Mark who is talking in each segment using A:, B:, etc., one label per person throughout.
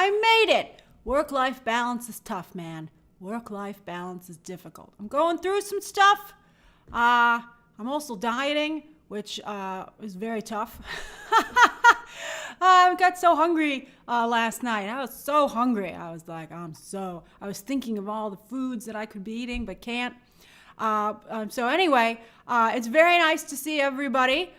A: I made it. Work-life balance is tough, man. Work-life balance is difficult. I'm going through some stuff. I'm also dieting, which is very tough. I got so hungry last night. I was so hungry. I was like, I was thinking of all the foods that I could be eating but can't. So anyway, it's very nice to see everybody.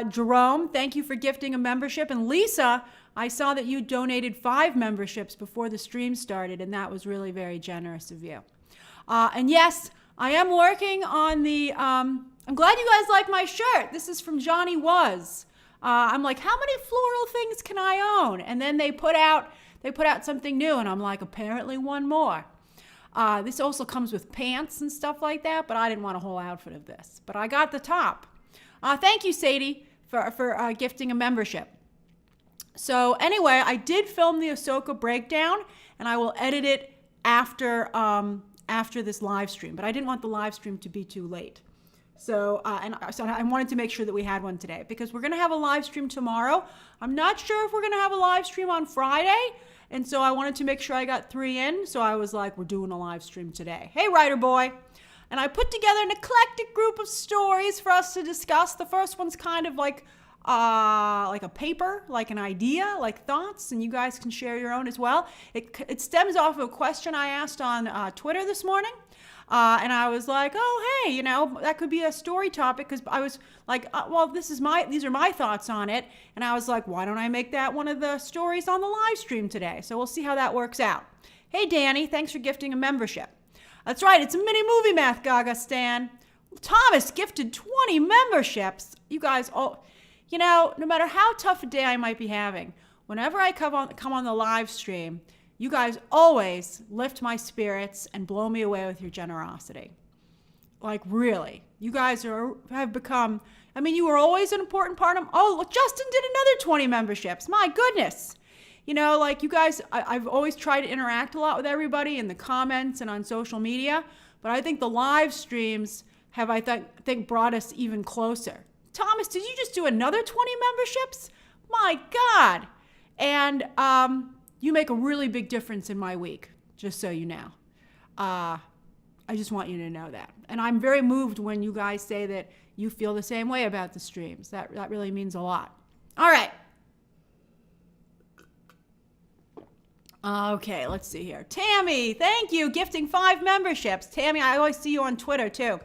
A: Jerome, thank you for gifting a membership. And Lisa, I saw that you donated 5 memberships before the stream started, and that was really very generous of you. And yes, I am working on the, I'm glad you guys like my shirt. This is from Johnny Was. I'm like, how many floral things can I own? And then they put out something new, and I'm like, apparently one more. This also comes with pants and stuff like that, but I didn't want a whole outfit of this. But I got the top. Thank you, Sadie, for gifting a membership. So anyway, I did film the Ahsoka breakdown, and I will edit it after this live stream. But I didn't want the live stream to be too late. So I wanted to make sure that we had one today because we're going to have a live stream tomorrow. I'm not sure if we're going to have a live stream on Friday. And so I wanted to make sure I got 3 in. So I was like, we're doing a live stream today. Hey, Writer Boy. And I put together an eclectic group of stories for us to discuss. The first one's kind of like a paper, like an idea, like thoughts, and you guys can share your own as well. It stems off of a question I asked on Twitter this morning. And I was like, oh, hey, that could be a story topic because I was like, well, these are my thoughts on it. And I was like, why don't I make that one of the stories on the live stream today? So we'll see how that works out. Hey, Danny, thanks for gifting a membership. That's right, it's a mini movie math, Gaga Stan. Thomas gifted 20 memberships. You guys all, no matter how tough a day I might be having, whenever I come on the live stream, you guys always lift my spirits and blow me away with your generosity. Like, really. You guys have become, you were always an important part of, Justin did another 20 memberships. My goodness. You guys, I've always tried to interact a lot with everybody in the comments and on social media, but I think the live streams have, I think, brought us even closer. Thomas, did you just do another 20 memberships? My God. And, you make a really big difference in my week, just so you know. I just want you to know that. And I'm very moved when you guys say that you feel the same way about the streams. That really means a lot. All right. Okay, let's see here. Tammy, thank you, gifting 5 memberships. Tammy, I always see you on Twitter too.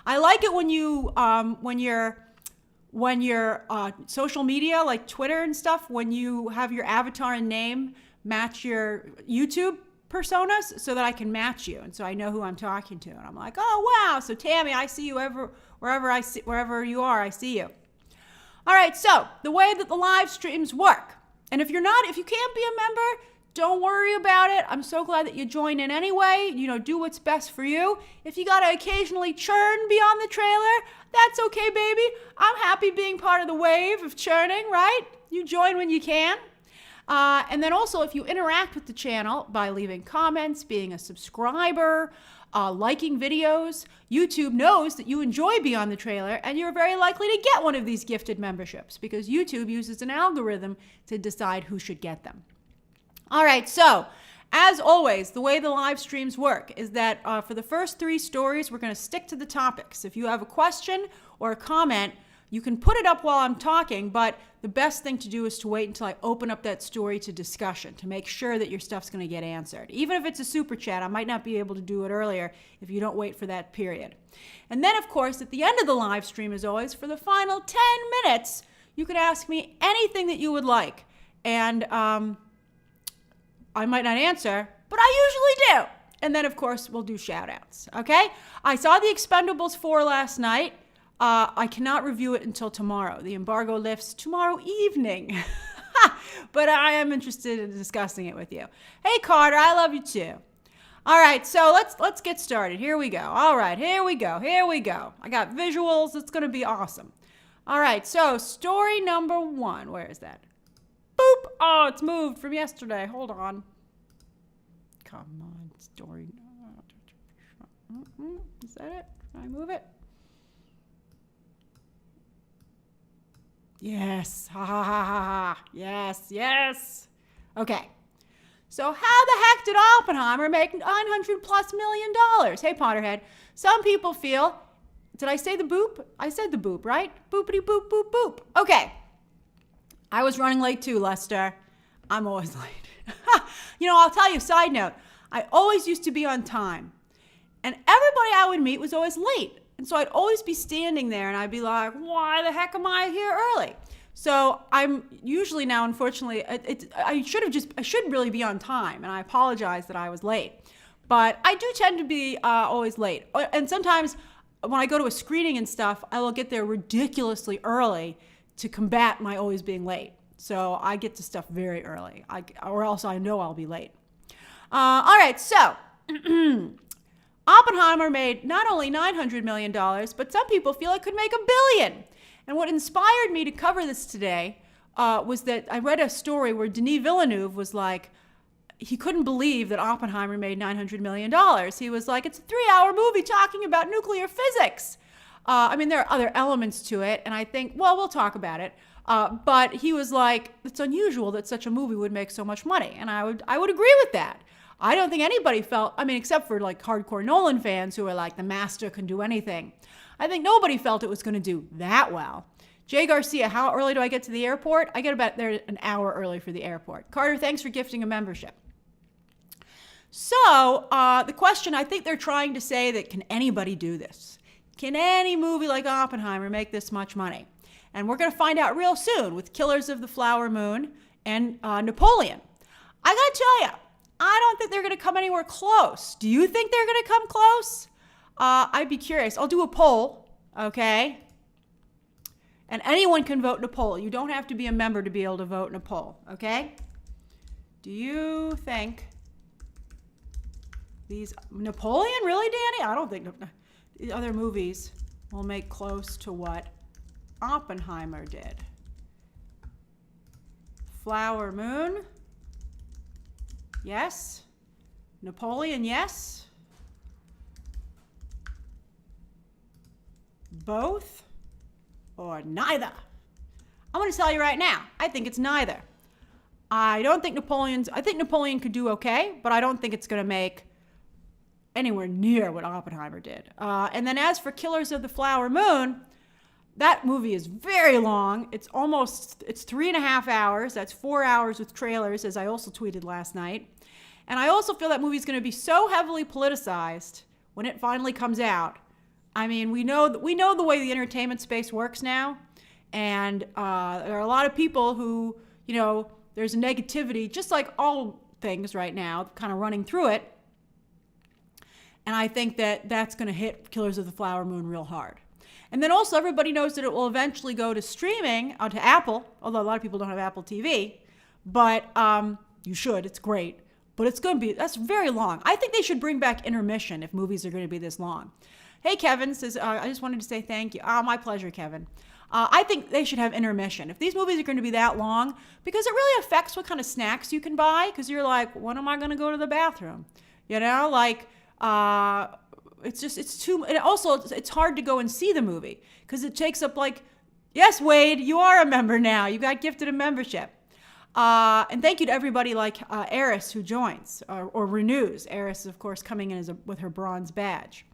A: I like it when you, when your social media, like Twitter and stuff, when you have your avatar and name match your YouTube personas so that I can match you. And so I know who I'm talking to. And I'm like, oh, wow. So Tammy, I see you wherever you are, I see you. All right. So the way that the live streams work. And if you can't be a member, don't worry about it. I'm so glad that you join in anyway. Do what's best for you. If you got to occasionally churn beyond the trailer, that's okay, baby. I'm happy being part of the wave of churning, right? You join when you can. And then also, if you interact with the channel by leaving comments, being a subscriber, liking videos, YouTube knows that you enjoy Beyond the Trailer, and you're very likely to get one of these gifted memberships because YouTube uses an algorithm to decide who should get them. All right, so as always, the way the live streams work is that for the first 3 stories, we're going to stick to the topics. If you have a question or a comment, you can put it up while I'm talking, but the best thing to do is to wait until I open up that story to discussion to make sure that your stuff's going to get answered. Even if it's a super chat, I might not be able to do it earlier if you don't wait for that period. And then, of course, at the end of the live stream, as always, for the final 10 minutes, you can ask me anything that you would like. And I might not answer, but I usually do. And then, of course, we'll do shout-outs, okay? I saw The Expendables 4 last night. I cannot review it until tomorrow. The embargo lifts tomorrow evening. But I am interested in discussing it with you. Hey, Carter, I love you too. All right, so let's get started. Here we go. All right, here we go. I got visuals. It's going to be awesome. All right, so story number 1. Where is that? Boop. Oh, it's moved from yesterday. Hold on. Come on, story. Is that it? Can I move it? Yes. Ha ha ha ha ha. Yes. Okay. So how the heck did Oppenheimer make $900+ million? Hey, Potterhead. Some people feel, did I say the boop? I said the boop, right? Boopity boop, boop, boop. Okay. I was running late too, Lester. I'm always late. I'll tell you, side note, I always used to be on time. And everybody I would meet was always late. And so I'd always be standing there and I'd be like, why the heck am I here early? So I'm usually now, unfortunately, I should really be on time. And I apologize that I was late. But I do tend to be always late. And sometimes when I go to a screening and stuff, I will get there ridiculously early to combat my always being late. So I get to stuff very early, or else I know I'll be late. All right, so Oppenheimer made not only $900 million, but some people feel it could make $1 billion. And what inspired me to cover this today was that I read a story where Denis Villeneuve was like, he couldn't believe that Oppenheimer made $900 million. He was like, it's a 3-hour movie talking about nuclear physics. There are other elements to it, and I think, well, we'll talk about it. But he was like, it's unusual that such a movie would make so much money. And I would agree with that. I don't think anybody felt, except for like hardcore Nolan fans who are like, the master can do anything. I think nobody felt it was going to do that well. Jay Garcia, how early do I get to the airport? I get about there an hour early for the airport. Carter, thanks for gifting a membership. So the question, I think they're trying to say that, can anybody do this? Can any movie like Oppenheimer make this much money? And we're going to find out real soon with Killers of the Flower Moon and Napoleon. I got to tell you, I don't think they're going to come anywhere close. Do you think they're going to come close? I'd be curious. I'll do a poll, okay? And anyone can vote in a poll. You don't have to be a member to be able to vote in a poll, okay? Do you think these... Napoleon? Really, Danny? I don't think the other movies will make close to what Oppenheimer did. Flower Moon? Yes. Napoleon, yes. Both or neither? I'm going to tell you right now, I think it's neither. I think Napoleon could do okay, but I don't think it's going to make anywhere near what Oppenheimer did. And then as for Killers of the Flower Moon, that movie is very long. It's 3.5 hours. That's 4 hours with trailers, as I also tweeted last night. And I also feel that movie is going to be so heavily politicized when it finally comes out. We know the way the entertainment space works now, and there are a lot of people who, there's negativity, just like all things right now, kind of running through it. And I think that that's going to hit Killers of the Flower Moon real hard. And then also everybody knows that it will eventually go to streaming, to Apple, although a lot of people don't have Apple TV. But you should. It's great. But that's very long. I think they should bring back intermission if movies are going to be this long. Hey, Kevin says, I just wanted to say thank you. My pleasure, Kevin. I think they should have intermission. If these movies are going to be that long, because it really affects what kind of snacks you can buy, because you're like, when am I going to go to the bathroom? It's hard to go and see the movie, because it takes up yes, Wade, you are a member now. You got gifted a membership. And thank you to everybody like Eris who joins or renews. Eris, of course, coming in with her bronze badge.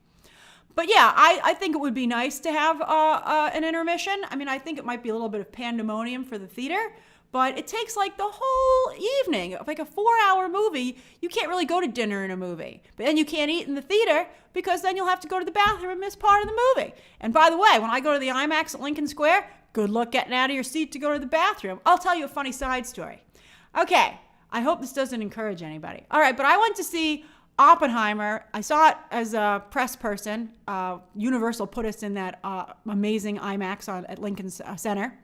A: But yeah, I think it would be nice to have an intermission. I think it might be a little bit of pandemonium for the theater, but it takes the whole evening. Like a 4-hour movie, you can't really go to dinner in a movie. But then you can't eat in the theater because then you'll have to go to the bathroom and miss part of the movie. And by the way, when I go to the IMAX at Lincoln Square, good luck getting out of your seat to go to the bathroom. I'll tell you a funny side story. Okay, I hope this doesn't encourage anybody. All right, but I went to see Oppenheimer. I saw it as a press person. Universal put us in that amazing IMAX at Lincoln Center.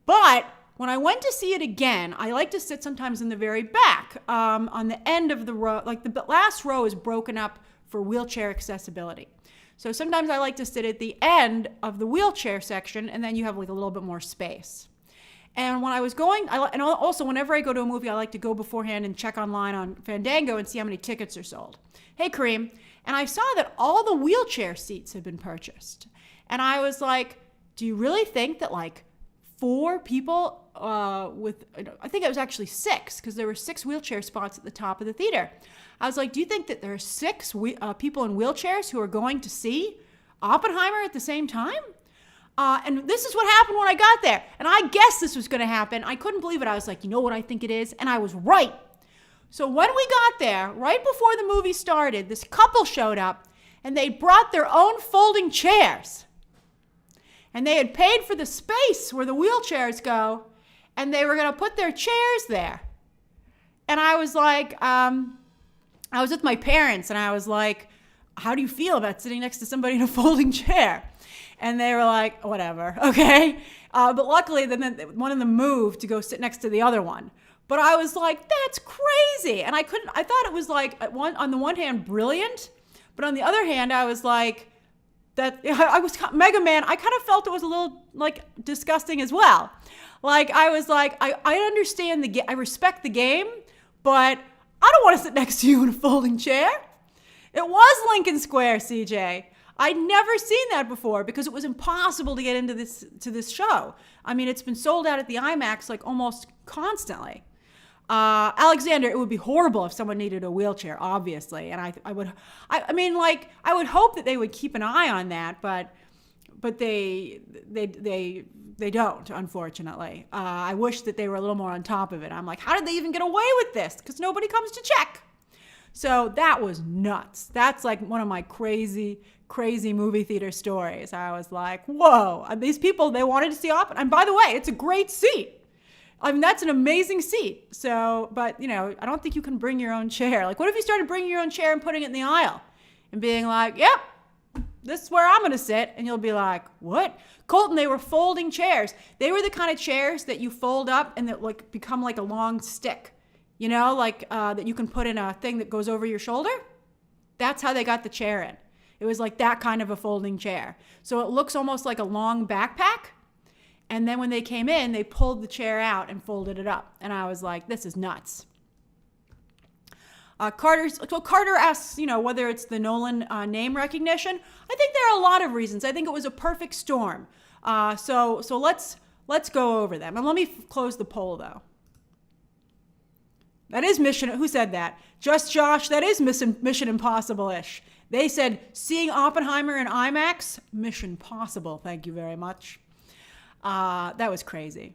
A: But when I went to see it again, I like to sit sometimes in the very back, on the end of the row. The last row is broken up for wheelchair accessibility. So sometimes I like to sit at the end of the wheelchair section, and then you have a little bit more space. And when I was going, and also whenever I go to a movie, I like to go beforehand and check online on Fandango and see how many tickets are sold. Hey, Kareem. And I saw that all the wheelchair seats had been purchased. And I was like, do you really think that 4 people I think it was actually 6, because there were 6 wheelchair spots at the top of the theater. I was like, do you think that there are 6 people in wheelchairs who are going to see Oppenheimer at the same time? And this is what happened when I got there. And I guessed this was going to happen. I couldn't believe it. I was like, you know what I think it is? And I was right. So when we got there, right before the movie started, this couple showed up, and they brought their own folding chairs. And they had paid for the space where the wheelchairs go, and they were going to put their chairs there. And I was like, I was with my parents, and I was like, how do you feel about sitting next to somebody in a folding chair? And they were like, whatever, okay? But luckily, then one of them moved to go sit next to the other one. But I was like, that's crazy. And I thought it was like, on the one hand, brilliant. But on the other hand, I was like, Mega Man, I kind of felt it was a little like disgusting as well. Like, I was like, I understand I respect the game, but I don't want to sit next to you in a folding chair. It was Lincoln Square, CJ. I'd never seen that before because it was impossible to get into this show. I mean, it's been sold out at the IMAX like almost constantly. Alexander, it would be horrible if someone needed a wheelchair, obviously, and I would hope that they would keep an eye on that, but they don't, unfortunately. I wish that they were a little more on top of it. I'm like, how did they even get away with this? Because nobody comes to check. So that was nuts. That's like one of my crazy movie theater stories. I was like, whoa, these people, they wanted to see Oppenheimer. And by the way, it's a great seat. I mean, that's an amazing seat. So, but, I don't think you can bring your own chair. Like, what if you started bringing your own chair and putting it in the aisle and being like, yep, this is where I'm going to sit. And you'll be like, what? Colton, they were folding chairs. They were the kind of chairs that you fold up and that like become like a long stick, that you can put in a thing that goes over your shoulder. That's how they got the chair in. It was like that kind of a folding chair. So it looks almost like a long backpack. And then when they came in, they pulled the chair out and folded it up. And I was like, this is nuts. Carter asks, whether it's the Nolan name recognition. I think there are a lot of reasons. I think it was a perfect storm. So let's go over them. And let me close the poll, though. That is Mission. Who said that? Just Josh. That is Mission Impossible-ish. They said, seeing Oppenheimer in IMAX, Mission Possible. Thank you very much. That was crazy.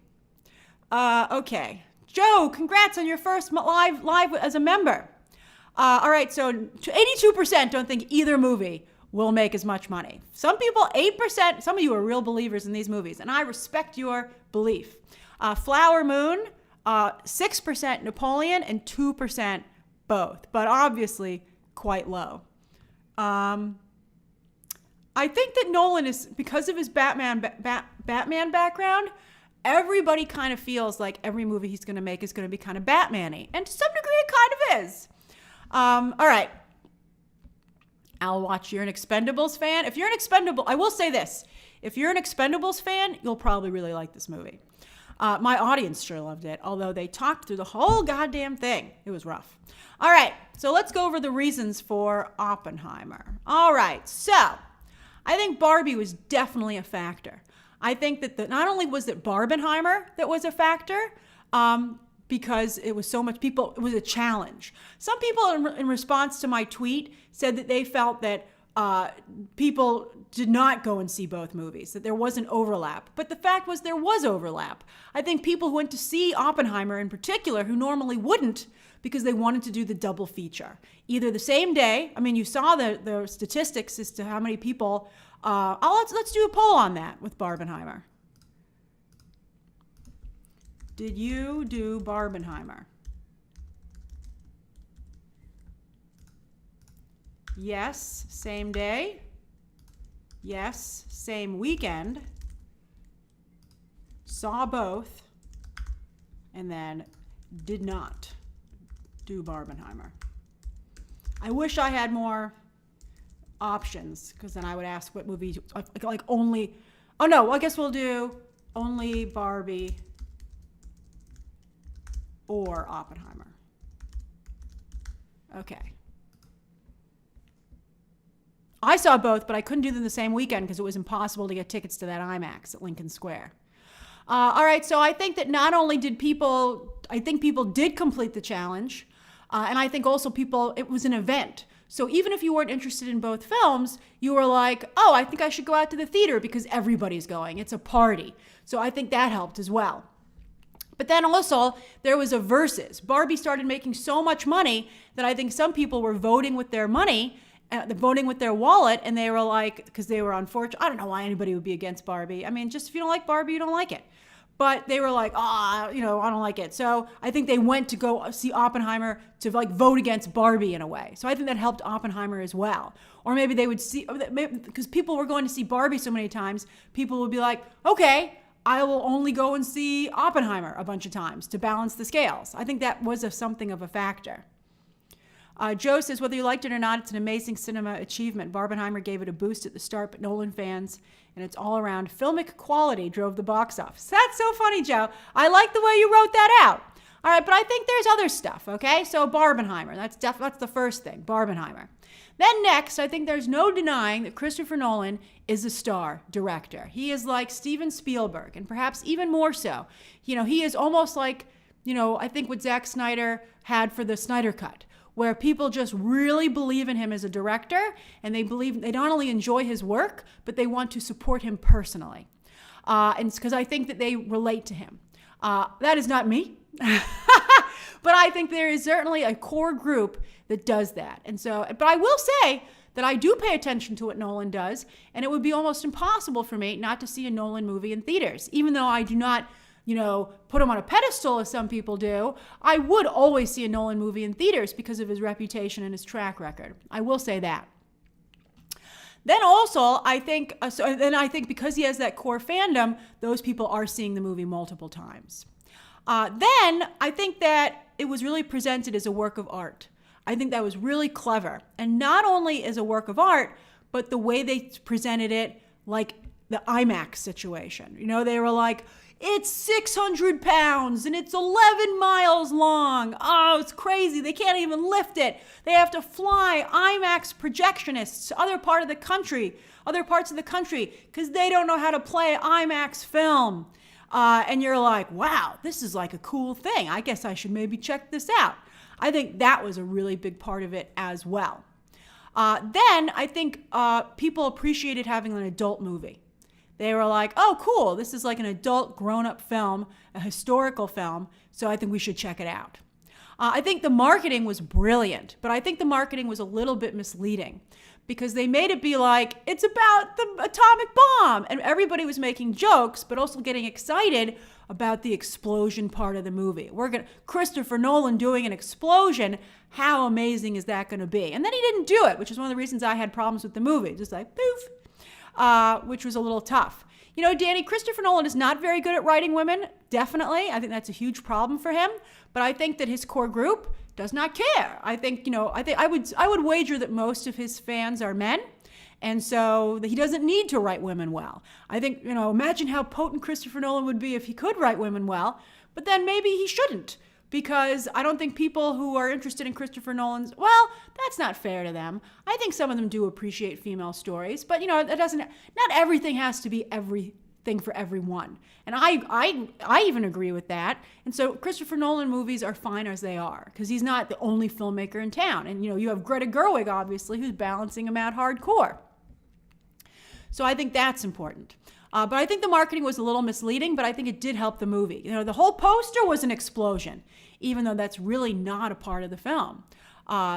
A: Okay. Joe, congrats on your first live as a member. All right, so 82% don't think either movie will make as much money. Some people, 8%, some of you are real believers in these movies, and I respect your belief. Flower Moon, 6% Napoleon, and 2% both, but obviously quite low. I think that Nolan is, because of his Batman background, everybody kind of feels like every movie he's going to make is going to be kind of Batman-y. And to some degree, it kind of is. All right. I'll watch. You're an Expendables fan? If you're an Expendables, I will say this. If you're an Expendables fan, you'll probably really like this movie. My audience sure loved it, although they talked through the whole goddamn thing. It was rough. All right. So let's go over the reasons for Oppenheimer. All right. So I think Barbie was definitely a factor. I think that not only was it Barbenheimer that was a factor, because it was so much people, it was a challenge. Some people in response to my tweet said that they felt that people did not go and see both movies, that there wasn't overlap. But the fact was there was overlap. I think people who went to see Oppenheimer in particular, who normally wouldn't, because they wanted to do the double feature. Either the same day, I mean, you saw the statistics as to how many people, let's do a poll on that with Barbenheimer. Did you do Barbenheimer? Yes, same day. Yes, same weekend. Saw both. And then did not do Barbenheimer. I wish I had more options, because then I would ask what movie, like only, oh no, well, I guess we'll do only Barbie or Oppenheimer. Okay. I saw both, but I couldn't do them the same weekend because it was impossible to get tickets to that IMAX at Lincoln Square. All right, so I think that not only did people, I think people did complete the challenge, and I think also people, it was an event. So even if you weren't interested in both films, you were like, oh, I think I should go out to the theater because everybody's going. It's a party. So I think that helped as well. But then also, there was a versus. Barbie started making so much money that I think some people were voting with their money, voting with their wallet, and they were like, because they were unfortunate. I don't know why anybody would be against Barbie. I mean, just if you don't like Barbie, you don't like it. But they were like, I don't like it. So I think they went to go see Oppenheimer to like vote against Barbie in a way. So I think that helped Oppenheimer as well. Or maybe they would see, because people were going to see Barbie so many times, people would be like, okay, I will only go and see Oppenheimer a bunch of times to balance the scales. I think that was something of a factor. Joe says, whether you liked it or not, it's an amazing cinema achievement. Barbenheimer gave it a boost at the start, but Nolan fans and its all-around filmic quality drove the box office. That's so funny, Joe. I like the way you wrote that out. All right, but I think there's other stuff, okay? So Barbenheimer, that's the first thing, Barbenheimer. Then next, I think there's no denying that Christopher Nolan is a star director. He is like Steven Spielberg, and perhaps even more so. He is almost like, I think what Zack Snyder had for the Snyder Cut, where people just really believe in him as a director, and they not only enjoy his work, but they want to support him personally. And it's because I think that they relate to him. That is not me, but I think there is certainly a core group that does that. And so, but I will say that I do pay attention to what Nolan does, and it would be almost impossible for me not to see a Nolan movie in theaters, even though I do not put him on a pedestal as some people do. I would always see a Nolan movie in theaters because of his reputation and his track record. I will say that. Then also, I think because he has that core fandom, those people are seeing the movie multiple times. Then I think that it was really presented as a work of art. I think that was really clever. And not only as a work of art, but the way they presented it, like the IMAX situation. They were like, it's 600 pounds and it's 11 miles long. Oh, it's crazy. They can't even lift it. They have to fly IMAX projectionists to other parts of the country, because they don't know how to play IMAX film. And you're like, wow, this is like a cool thing. I guess I should maybe check this out. I think that was a really big part of it as well. Then I think people appreciated having an adult movie. They were like, oh, cool, this is like an adult grown-up film, a historical film, so I think we should check it out. I think the marketing was brilliant, but I think the marketing was a little bit misleading because they made it be like, it's about the atomic bomb, and everybody was making jokes, but also getting excited about the explosion part of the movie. Christopher Nolan doing an explosion, how amazing is that gonna be? And then he didn't do it, which is one of the reasons I had problems with the movie, just like, poof. Which was a little tough. Danny, Christopher Nolan is not very good at writing women, definitely. I think that's a huge problem for him. But I think that his core group does not care. I think I would wager that most of his fans are men. And so he doesn't need to write women well. I think, imagine how potent Christopher Nolan would be if he could write women well. But then maybe he shouldn't. Because I don't think people who are interested in Christopher Nolan's, well, that's not fair to them. I think some of them do appreciate female stories, but not everything has to be everything for everyone. And I even agree with that. And so Christopher Nolan movies are fine as they are, because he's not the only filmmaker in town. And you have Greta Gerwig, obviously, who's balancing him out hardcore. So I think that's important. But I think the marketing was a little misleading, but I think it did help the movie. The whole poster was an explosion, even though that's really not a part of the film.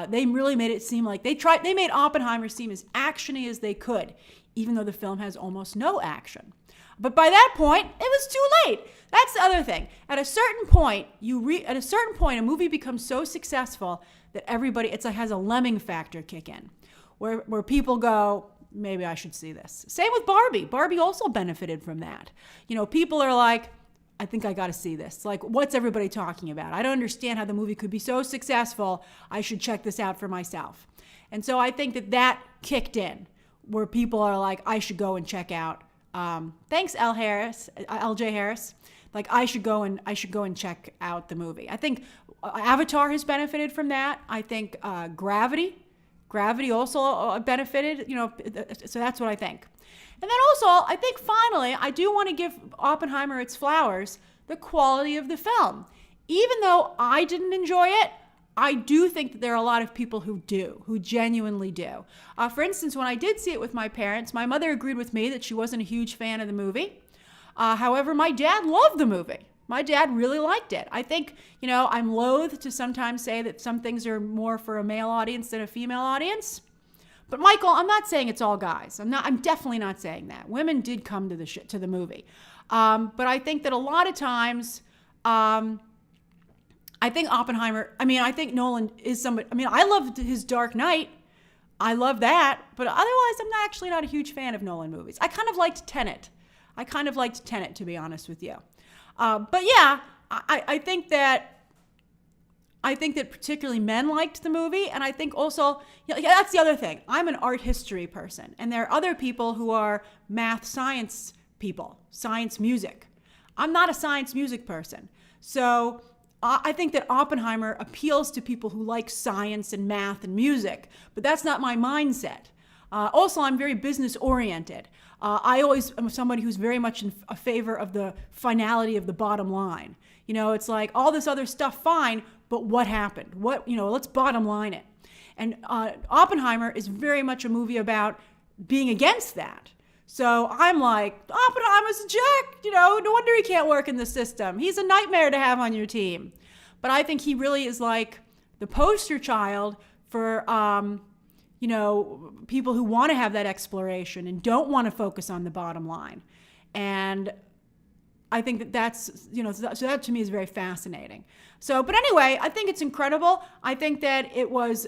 A: They really made it seem like they made Oppenheimer seem as actiony as they could, even though the film has almost no action. But by that point, it was too late. That's the other thing. At a certain point, a movie becomes so successful that everybody, it's like has a lemming factor kick in, where people go, maybe I should see this. Same with Barbie. Barbie also benefited from that. People are like, I think I got to see this. Like, what's everybody talking about? I don't understand how the movie could be so successful. I should check this out for myself. And so I think that kicked in, where people are like, I should go and check out. Thanks, LJ Harris. Like, I should go and check out the movie. I think Avatar has benefited from that. I think Gravity also benefited, so that's what I think. And then also, I think finally, I do want to give Oppenheimer its flowers, the quality of the film. Even though I didn't enjoy it, I do think that there are a lot of people who do, who genuinely do. For instance, when I did see it with my parents, my mother agreed with me that she wasn't a huge fan of the movie. However, my dad loved the movie. My dad really liked it. I think, I'm loath to sometimes say that some things are more for a male audience than a female audience. But Michael, I'm not saying it's all guys. I'm definitely not saying that. Women did come to the movie. But I think that a lot of times, I think I think Nolan is somebody, I loved his Dark Knight. I love that. But otherwise, I'm actually not a huge fan of Nolan movies. I kind of liked Tenet. To be honest with you. But yeah, I think that particularly men liked the movie. And I think also, that's the other thing. I'm an art history person. And there are other people who are math science people, science music. I'm not a science music person. So I think that Oppenheimer appeals to people who like science and math and music. But that's not my mindset. Also, I'm very business oriented. I always am somebody who's very much in favor of the finality of the bottom line. It's like all this other stuff, fine, but what happened? Let's bottom line it. And Oppenheimer is very much a movie about being against that. So I'm like, Oppenheimer's a jerk. No wonder he can't work in the system. He's a nightmare to have on your team. But I think he really is like the poster child for people who want to have that exploration and don't want to focus on the bottom line. And I think that's, so that to me is very fascinating. So, but anyway, I think it's incredible. I think that it was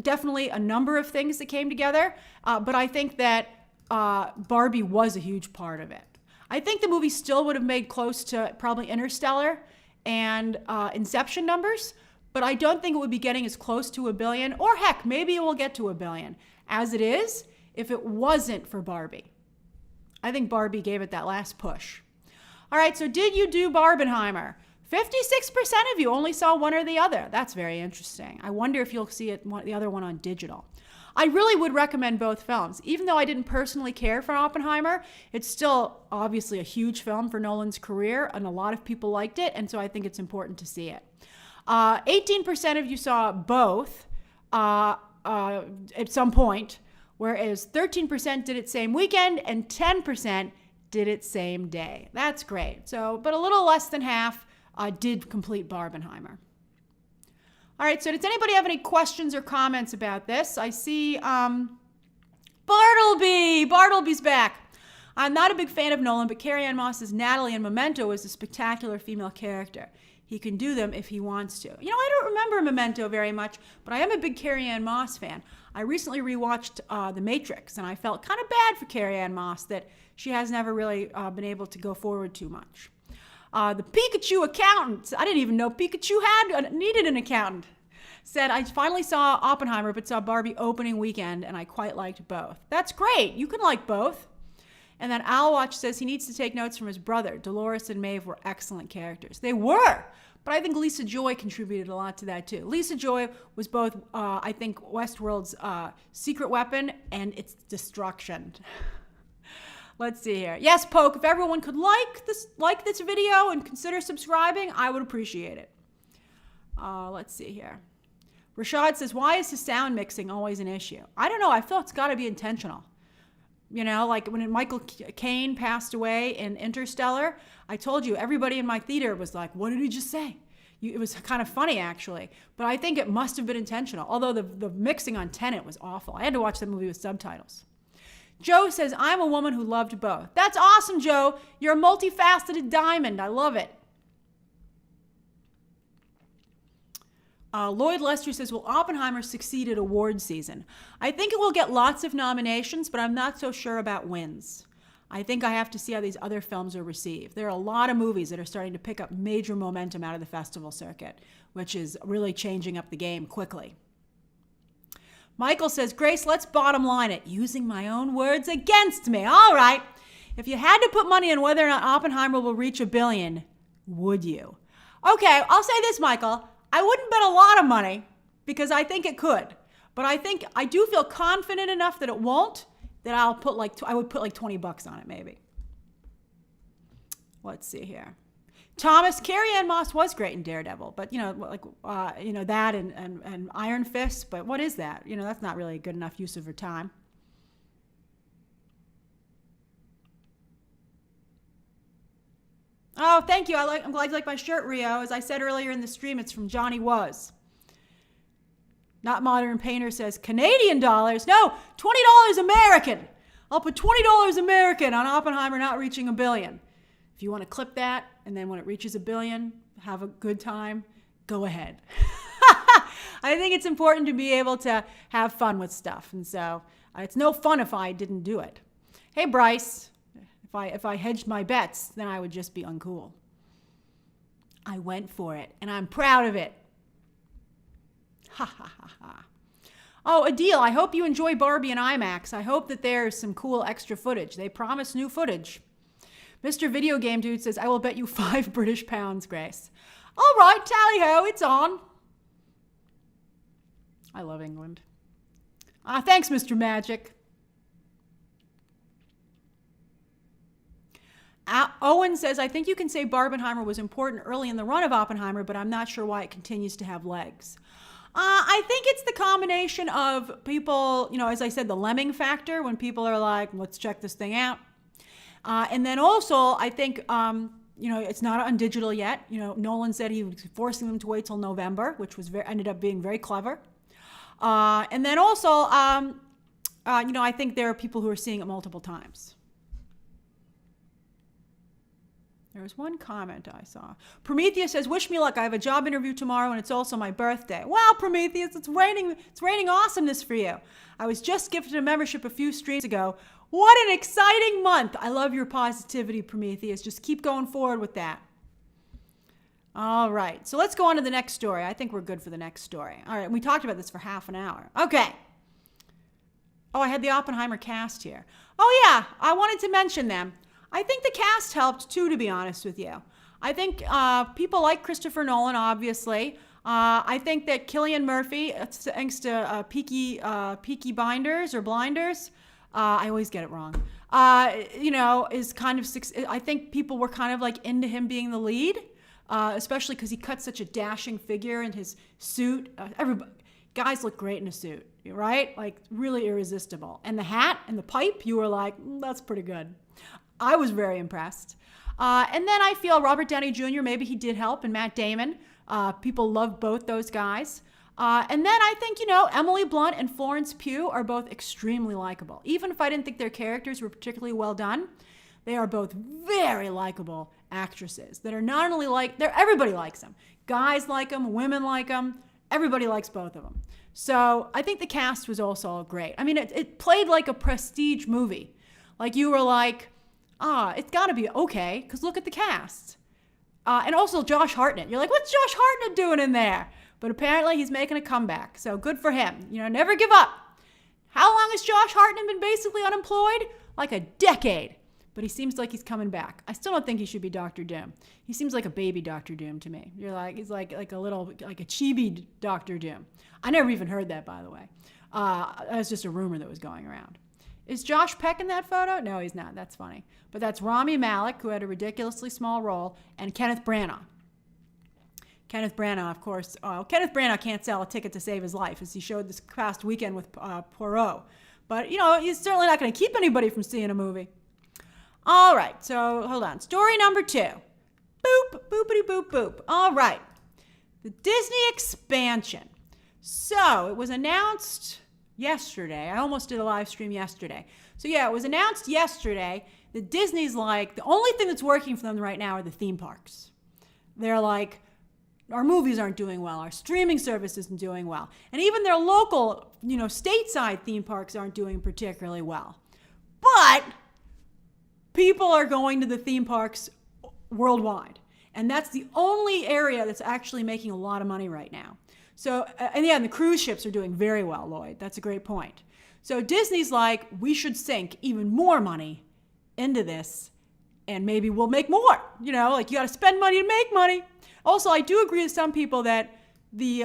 A: definitely a number of things that came together. But I think that Barbie was a huge part of it. I think the movie still would have made close to probably Interstellar and Inception numbers. But I don't think it would be getting as close to $1 billion, or heck, maybe it will get to $1 billion, as it is if it wasn't for Barbie. I think Barbie gave it that last push. All right, so did you do Barbenheimer? 56% of you only saw one or the other. That's very interesting. I wonder if you'll see the other one on digital. I really would recommend both films. Even though I didn't personally care for Oppenheimer, it's still obviously a huge film for Nolan's career, and a lot of people liked it, and so I think it's important to see it. 18% of you saw both at some point, whereas 13% did it same weekend and 10% did it same day. That's great. So, but a little less than half did complete Barbenheimer. All right, so does anybody have any questions or comments about this? I see Bartleby. Bartleby's back. I'm not a big fan of Nolan, but Carrie-Anne Moss's Natalie in Memento is a spectacular female character. He can do them if he wants to. I don't remember Memento very much, but I am a big Carrie-Anne Moss fan. I recently rewatched The Matrix, and I felt kind of bad for Carrie-Anne Moss that she has never really been able to go forward too much. The Pikachu accountant, I didn't even know Pikachu needed an accountant, said, I finally saw Oppenheimer, but saw Barbie opening weekend, and I quite liked both. That's great. You can like both. And then Alwatch says he needs to take notes from his brother. Dolores and Maeve were excellent characters. They were, but I think Lisa Joy contributed a lot to that too. Lisa Joy was both, I think, Westworld's secret weapon and its destruction. Let's see here. Yes, Poke, if everyone could like this video and consider subscribing, I would appreciate it. Let's see here. Rashad says, why is the sound mixing always an issue? I don't know. I feel it's got to be intentional. Like when Michael Caine passed away in Interstellar, I told you, everybody in my theater was like, what did he just say? It was kind of funny, actually. But I think it must have been intentional, although the mixing on Tenet was awful. I had to watch the movie with subtitles. Joe says, I'm a woman who loved both. That's awesome, Joe. You're a multifaceted diamond. I love it. Lloyd Lester says, will Oppenheimer succeed at award season? I think it will get lots of nominations, but I'm not so sure about wins. I think I have to see how these other films are received. There are a lot of movies that are starting to pick up major momentum out of the festival circuit, which is really changing up the game quickly. Michael says, Grace, let's bottom line it, using my own words against me. All right. If you had to put money on whether or not Oppenheimer will reach $1 billion, would you? Okay, I'll say this, Michael. I wouldn't bet a lot of money because I think it could. But I do feel confident enough that it won't, that I would put like $20 on it maybe. Let's see here. Thomas, Carrie-Anne Moss was great in Daredevil, but that and Iron Fist, but what is that? That's not really a good enough use of her time. Oh, thank you. I'm glad you like my shirt, Rio. As I said earlier in the stream, it's from Johnny Was. Not Modern Painter says Canadian dollars. No, $20 American. I'll put $20 American on Oppenheimer not reaching $1 billion. If you want to clip that, and then when it reaches $1 billion, have a good time, go ahead. I think it's important to be able to have fun with stuff. And so it's no fun if I didn't do it. Hey, Bryce. If I hedged my bets, then I would just be uncool. I went for it, and I'm proud of it. Ha ha ha ha. Oh, Adil, I hope you enjoy Barbie in IMAX. I hope that there's some cool extra footage. They promise new footage. Mr. Video Game Dude says, I will bet you 5 British pounds, Grace. All right, tally-ho, it's on. I love England. Thanks, Mr. Magic. Owen says, I think you can say Barbenheimer was important early in the run of Oppenheimer, but I'm not sure why it continues to have legs. I think it's the combination of people, as I said, the lemming factor, when people are like, let's check this thing out. And then also, I think, it's not on digital yet. Nolan said he was forcing them to wait till November, which was ended up being very clever. And then also, I think there are people who are seeing it multiple times. There was one comment I saw. Prometheus says, wish me luck. I have a job interview tomorrow and it's also my birthday. Wow, Prometheus, it's raining awesomeness for you. I was just gifted a membership a few streams ago. What an exciting month. I love your positivity, Prometheus. Just keep going forward with that. All right, so let's go on to the next story. I think we're good for the next story. All right, we talked about this for half an hour. Okay. Oh, I had the Oppenheimer cast here. Oh yeah, I wanted to mention them. I think the cast helped too, to be honest with you. I think people like Christopher Nolan, obviously. I think that Cillian Murphy, thanks to Peaky Blinders or Blinders, I always get it wrong, is kind of, I think people were kind of like into him being the lead, especially because he cut such a dashing figure in his suit. Guys look great in a suit, right? Like really irresistible. And the hat and the pipe, you were like, that's pretty good. I was very impressed. And then I feel Robert Downey Jr., maybe he did help, and Matt Damon. People love both those guys. And then I think, Emily Blunt and Florence Pugh are both extremely likable. Even if I didn't think their characters were particularly well done, they are both very likable actresses that are not only everybody likes them. Guys like them, women like them. Everybody likes both of them. So I think the cast was also great. I mean, it played like a prestige movie. Like you were like, it's got to be okay, because look at the cast. And also Josh Hartnett. You're like, what's Josh Hartnett doing in there? But apparently he's making a comeback, so good for him. Never give up. How long has Josh Hartnett been basically unemployed? Like a decade. But he seems like he's coming back. I still don't think he should be Dr. Doom. He seems like a baby Dr. Doom to me. He's like a little, like a chibi Dr. Doom. I never even heard that, by the way. That was just a rumor that was going around. Is Josh Peck in that photo? No, he's not. That's funny. But that's Rami Malek, who had a ridiculously small role, and Kenneth Branagh. Kenneth Branagh, of course. Kenneth Branagh can't sell a ticket to save his life, as he showed this past weekend with Poirot. But, he's certainly not going to keep anybody from seeing a movie. All right, so hold on. Story number 2. Boop, boopity boop boop. All right. The Disney expansion. So it was announced yesterday. I almost did a live stream yesterday. So yeah, it was announced yesterday that Disney's like, the only thing that's working for them right now are the theme parks. They're like, our movies aren't doing well. Our streaming service isn't doing well. And even their local, stateside theme parks aren't doing particularly well. But people are going to the theme parks worldwide. And that's the only area that's actually making a lot of money right now. So, and the cruise ships are doing very well, Lloyd. That's a great point. So Disney's like, we should sink even more money into this, and maybe we'll make more. You got to spend money to make money. Also, I do agree with some people that the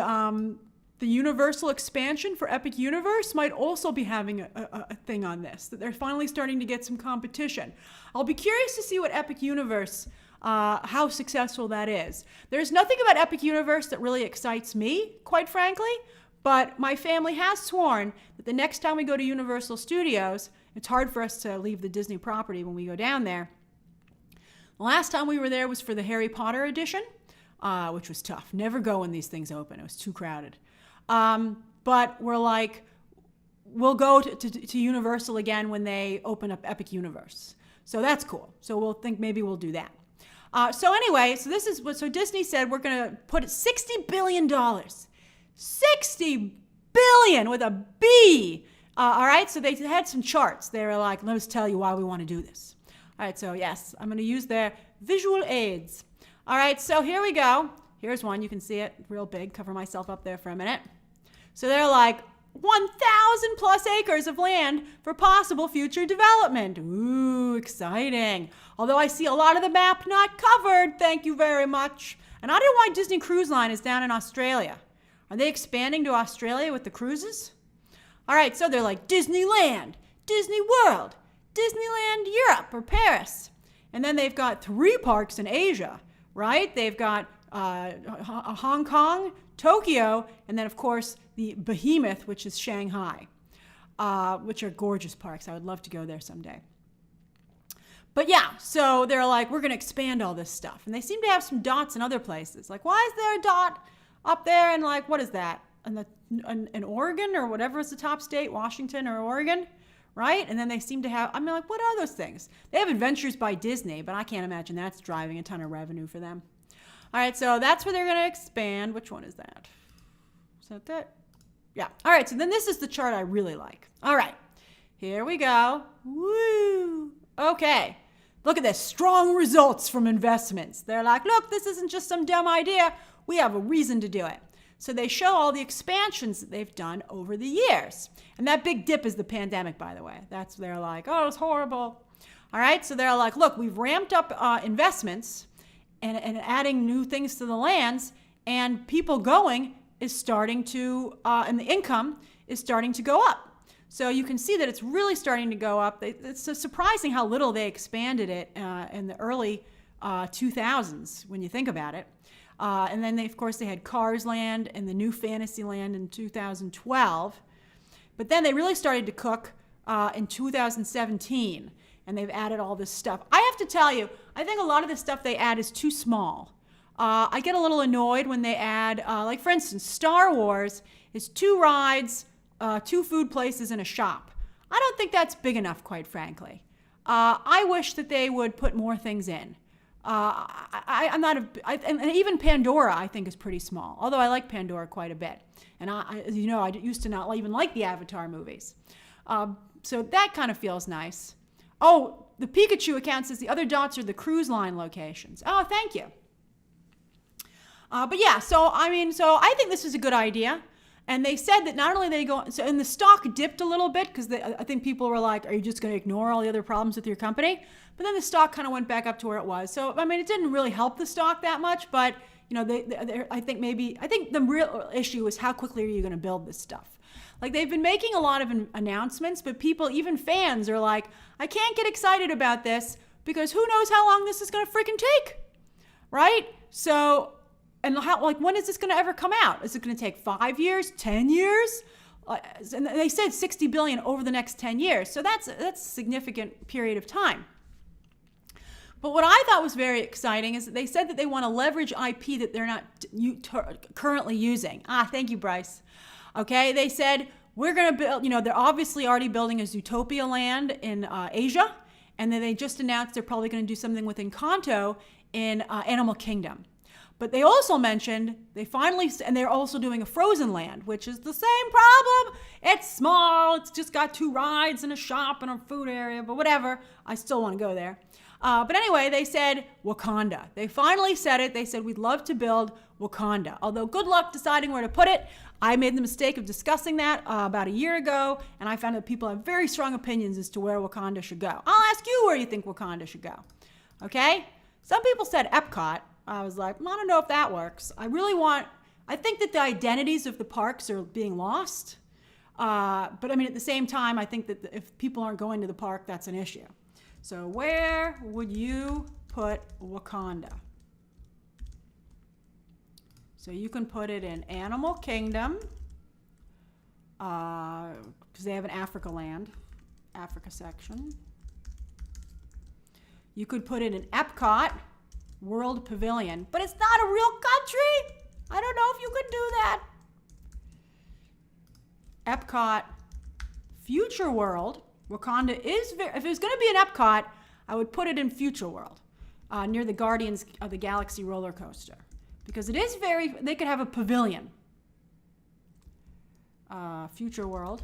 A: the Universal expansion for Epic Universe might also be having a thing on this, that they're finally starting to get some competition. I'll be curious to see what Epic Universe, how successful that is. There's nothing about Epic Universe that really excites me, quite frankly, but my family has sworn that the next time we go to Universal Studios, it's hard for us to leave the Disney property when we go down there. The last time we were there was for the Harry Potter edition, which was tough. Never go when these things open. It was too crowded. But we're like, we'll go to Universal again when they open up Epic Universe. So that's cool. So we'll think maybe we'll do that. So anyway, so Disney said we're going to put $60 billion. $60 billion with a B. All right, so they had some charts. They were like, let us tell you why we want to do this. All right, so yes, I'm going to use their visual aids. All right, so here we go. Here's one. You can see it real big. Cover myself up there for a minute. So they're like 1,000 plus acres of land for possible future development. Ooh, exciting. Although I see a lot of the map not covered. Thank you very much. And I don't know why Disney Cruise Line is down in Australia. Are they expanding to Australia with the cruises? All right, so they're like Disneyland, Disney World, Disneyland Europe or Paris. And then they've got 3 parks in Asia, right? They've got Hong Kong, Tokyo, and then, of course, the behemoth, which is Shanghai, which are gorgeous parks. I would love to go there someday. But yeah, so they're like, we're going to expand all this stuff. And they seem to have some dots in other places. Like, why is there a dot up there in, like, what is that? In Oregon or whatever is the top state, Washington or Oregon, right? And then they seem to have, I mean, like, what are those things? They have Adventures by Disney, but I can't imagine that's driving a ton of revenue for them. All right, so that's where they're going to expand. Which one is that? Is that that? Yeah. All right, so then this is the chart I really like. All right, here we go. Woo! Okay, look at this. Strong results from investments. They're like, look, this isn't just some dumb idea. We have a reason to do it. So they show all the expansions that they've done over the years. And that big dip is the pandemic, by the way. They're like, oh, it's horrible. All right, so they're like, look, we've ramped up investments and adding new things to the lands, and people going is starting to, and the income is starting to go up. So you can see that it's really starting to go up. It's so surprising how little they expanded it in the early 2000s when you think about it. And then, of course, they had Cars Land and the new Fantasyland in 2012. But then they really started to cook in 2017, and they've added all this stuff. I have to tell you, I think a lot of the stuff they add is too small. I get a little annoyed when they add, like, for instance, Star Wars is 2 rides, 2 food places, and a shop. I don't think that's big enough, quite frankly. I wish that they would put more things in. And even Pandora, I think, is pretty small. Although I like Pandora quite a bit. And I used to not even like the Avatar movies. So that kind of feels nice. Oh, the Pikachu account says the other dots are the cruise line locations. Oh, thank you. But yeah, so I think this is a good idea. And they said that not only they go, so and the stock dipped a little bit because I think people were like, are you just going to ignore all the other problems with your company? But then the stock kind of went back up to where it was. So, I mean, it didn't really help the stock that much, but, you know, I think the real issue is how quickly are you going to build this stuff? Like, they've been making a lot of announcements, but people, even fans, are like, I can't get excited about this because who knows how long this is going to freaking take, right? So, and when is this going to ever come out? Is it going to take 5 years, 10 years? And they said $60 billion over the next 10 years. So that's a significant period of time. But what I thought was very exciting is that they said that they want to leverage IP that they're not currently using. Thank you, Bryce. Okay, they said, we're going to build, they're obviously already building a Zootopia land in Asia. And then they just announced they're probably going to do something with Encanto in Animal Kingdom. But they also mentioned and they're also doing a Frozen Land, which is the same problem. It's small. It's just got 2 rides and a shop and a food area, but whatever. I still want to go there. But anyway, they said Wakanda. They finally said it. They said, we'd love to build Wakanda. Although good luck deciding where to put it. I made the mistake of discussing that about a year ago, and I found that people have very strong opinions as to where Wakanda should go. I'll ask you where you think Wakanda should go. Okay? Some people said Epcot. I was like, I don't know if that works. I really want I think that the identities of the parks are being lost. But I mean, at the same time, I think that if people aren't going to the park, that's an issue. So where would you put Wakanda? So you can put it in Animal Kingdom, because they have an Africa section. You could put it in Epcot, World Pavilion, but it's not a real country. I don't know if you could do that. Epcot, Future World. Wakanda is if it was going to be in Epcot, I would put it in Future World, near the Guardians of the Galaxy roller coaster, because it is they could have a pavilion. Future World.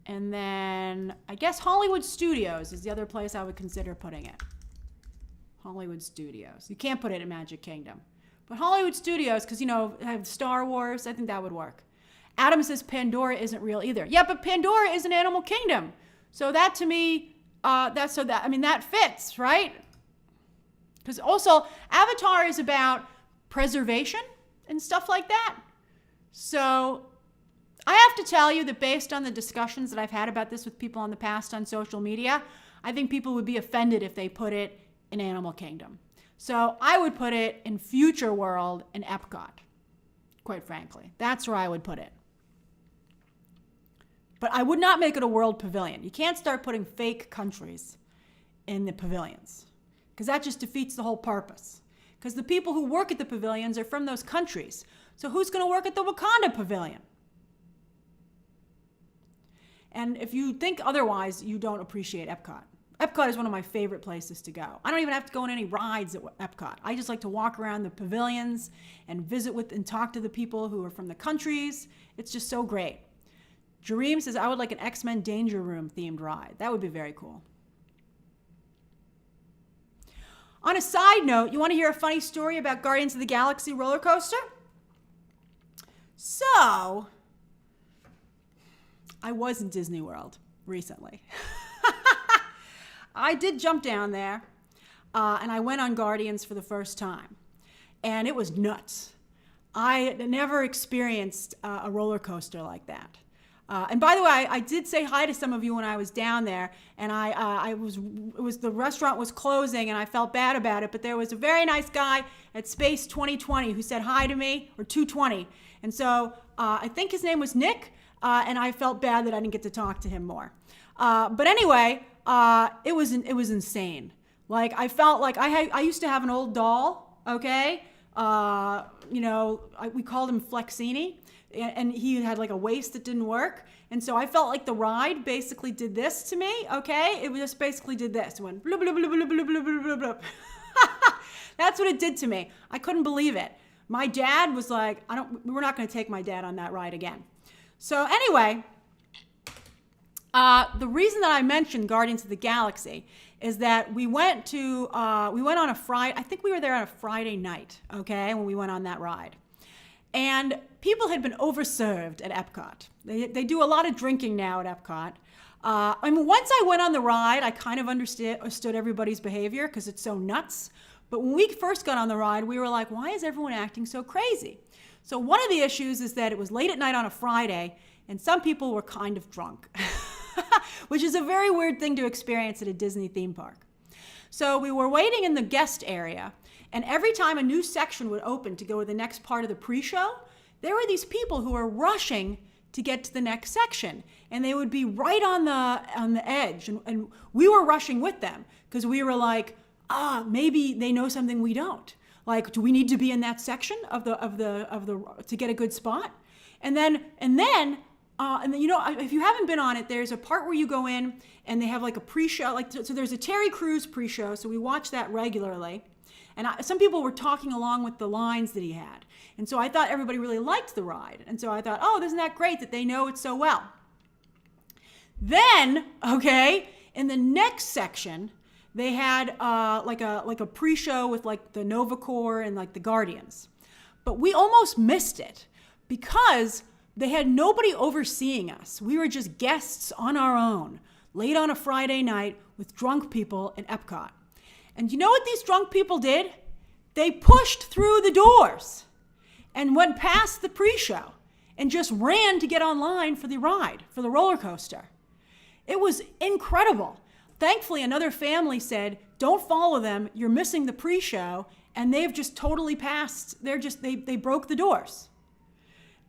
A: And then I guess Hollywood Studios is the other place I would consider putting it. Hollywood Studios. You can't put it in Magic Kingdom. But Hollywood Studios, because, have Star Wars, I think that would work. Adam says Pandora isn't real either. Yeah, but Pandora is an Animal Kingdom. So that to me, that fits, right? Because also, Avatar is about preservation and stuff like that. So I have to tell you that based on the discussions that I've had about this with people in the past on social media, I think people would be offended if they put it in Animal Kingdom. So I would put it in Future World and Epcot, quite frankly. That's where I would put it. But I would not make it a world pavilion. You can't start putting fake countries in the pavilions, because that just defeats the whole purpose. Because the people who work at the pavilions are from those countries. So who's going to work at the Wakanda pavilion? And if you think otherwise, you don't appreciate Epcot. Epcot is one of my favorite places to go. I don't even have to go on any rides at Epcot. I just like to walk around the pavilions and visit with and talk to the people who are from the countries. It's just so great. Jareem says, I would like an X-Men Danger Room themed ride. That would be very cool. On a side note, you want to hear a funny story about Guardians of the Galaxy roller coaster? So, I was in Disney World recently. I did jump down there, and I went on Guardians for the first time. And it was nuts. I had never experienced a roller coaster like that. And by the way, I did say hi to some of you when I was down there, and the restaurant was closing, and I felt bad about it, but there was a very nice guy at Space 2020 who said hi to me, or 220. And so I think his name was Nick, and I felt bad that I didn't get to talk to him more. But anyway, it was insane. Like, I felt like I used to have an old doll, okay? We called him Flexini, and he had like a waist that didn't work. And so I felt like the ride basically did this to me, okay? It just basically did this. It went blub, blub, blub, blub, blub, blub, blub, blub. That's what it did to me. I couldn't believe it. My dad was like, we're not going to take my dad on that ride again. So anyway, the reason that I mentioned Guardians of the Galaxy is that we went on a Friday, I think we were there on a Friday night, okay, when we went on that ride. And people had been overserved at Epcot. They do a lot of drinking now at Epcot. Once I went on the ride, I kind of understood everybody's behavior because it's so nuts. But when we first got on the ride, we were like, why is everyone acting so crazy? So one of the issues is that it was late at night on a Friday, and some people were kind of drunk, which is a very weird thing to experience at a Disney theme park. So we were waiting in the guest area, and every time a new section would open to go to the next part of the pre-show, there were these people who were rushing to get to the next section, and they would be right on the edge, and we were rushing with them because we were like, maybe they know something we don't. Like, do we need to be in that section of the to get a good spot? And then if you haven't been on it, there's a part where you go in and they have like a pre-show, so there's a Terry Crews pre-show, so we watch that regularly. And some people were talking along with the lines that he had. And so I thought everybody really liked the ride. And so I thought, isn't that great that they know it so well? Then, okay, in the next section, they had like a pre-show with like the Nova Corps and like the Guardians. But we almost missed it because they had nobody overseeing us. We were just guests on our own, late on a Friday night with drunk people in Epcot. And you know what these drunk people did? They pushed through the doors. and went past the pre-show and just ran to get online for the ride, for the roller coaster. It was incredible. Thankfully, another family said, don't follow them, you're missing the pre-show, and they've just totally passed, they broke the doors.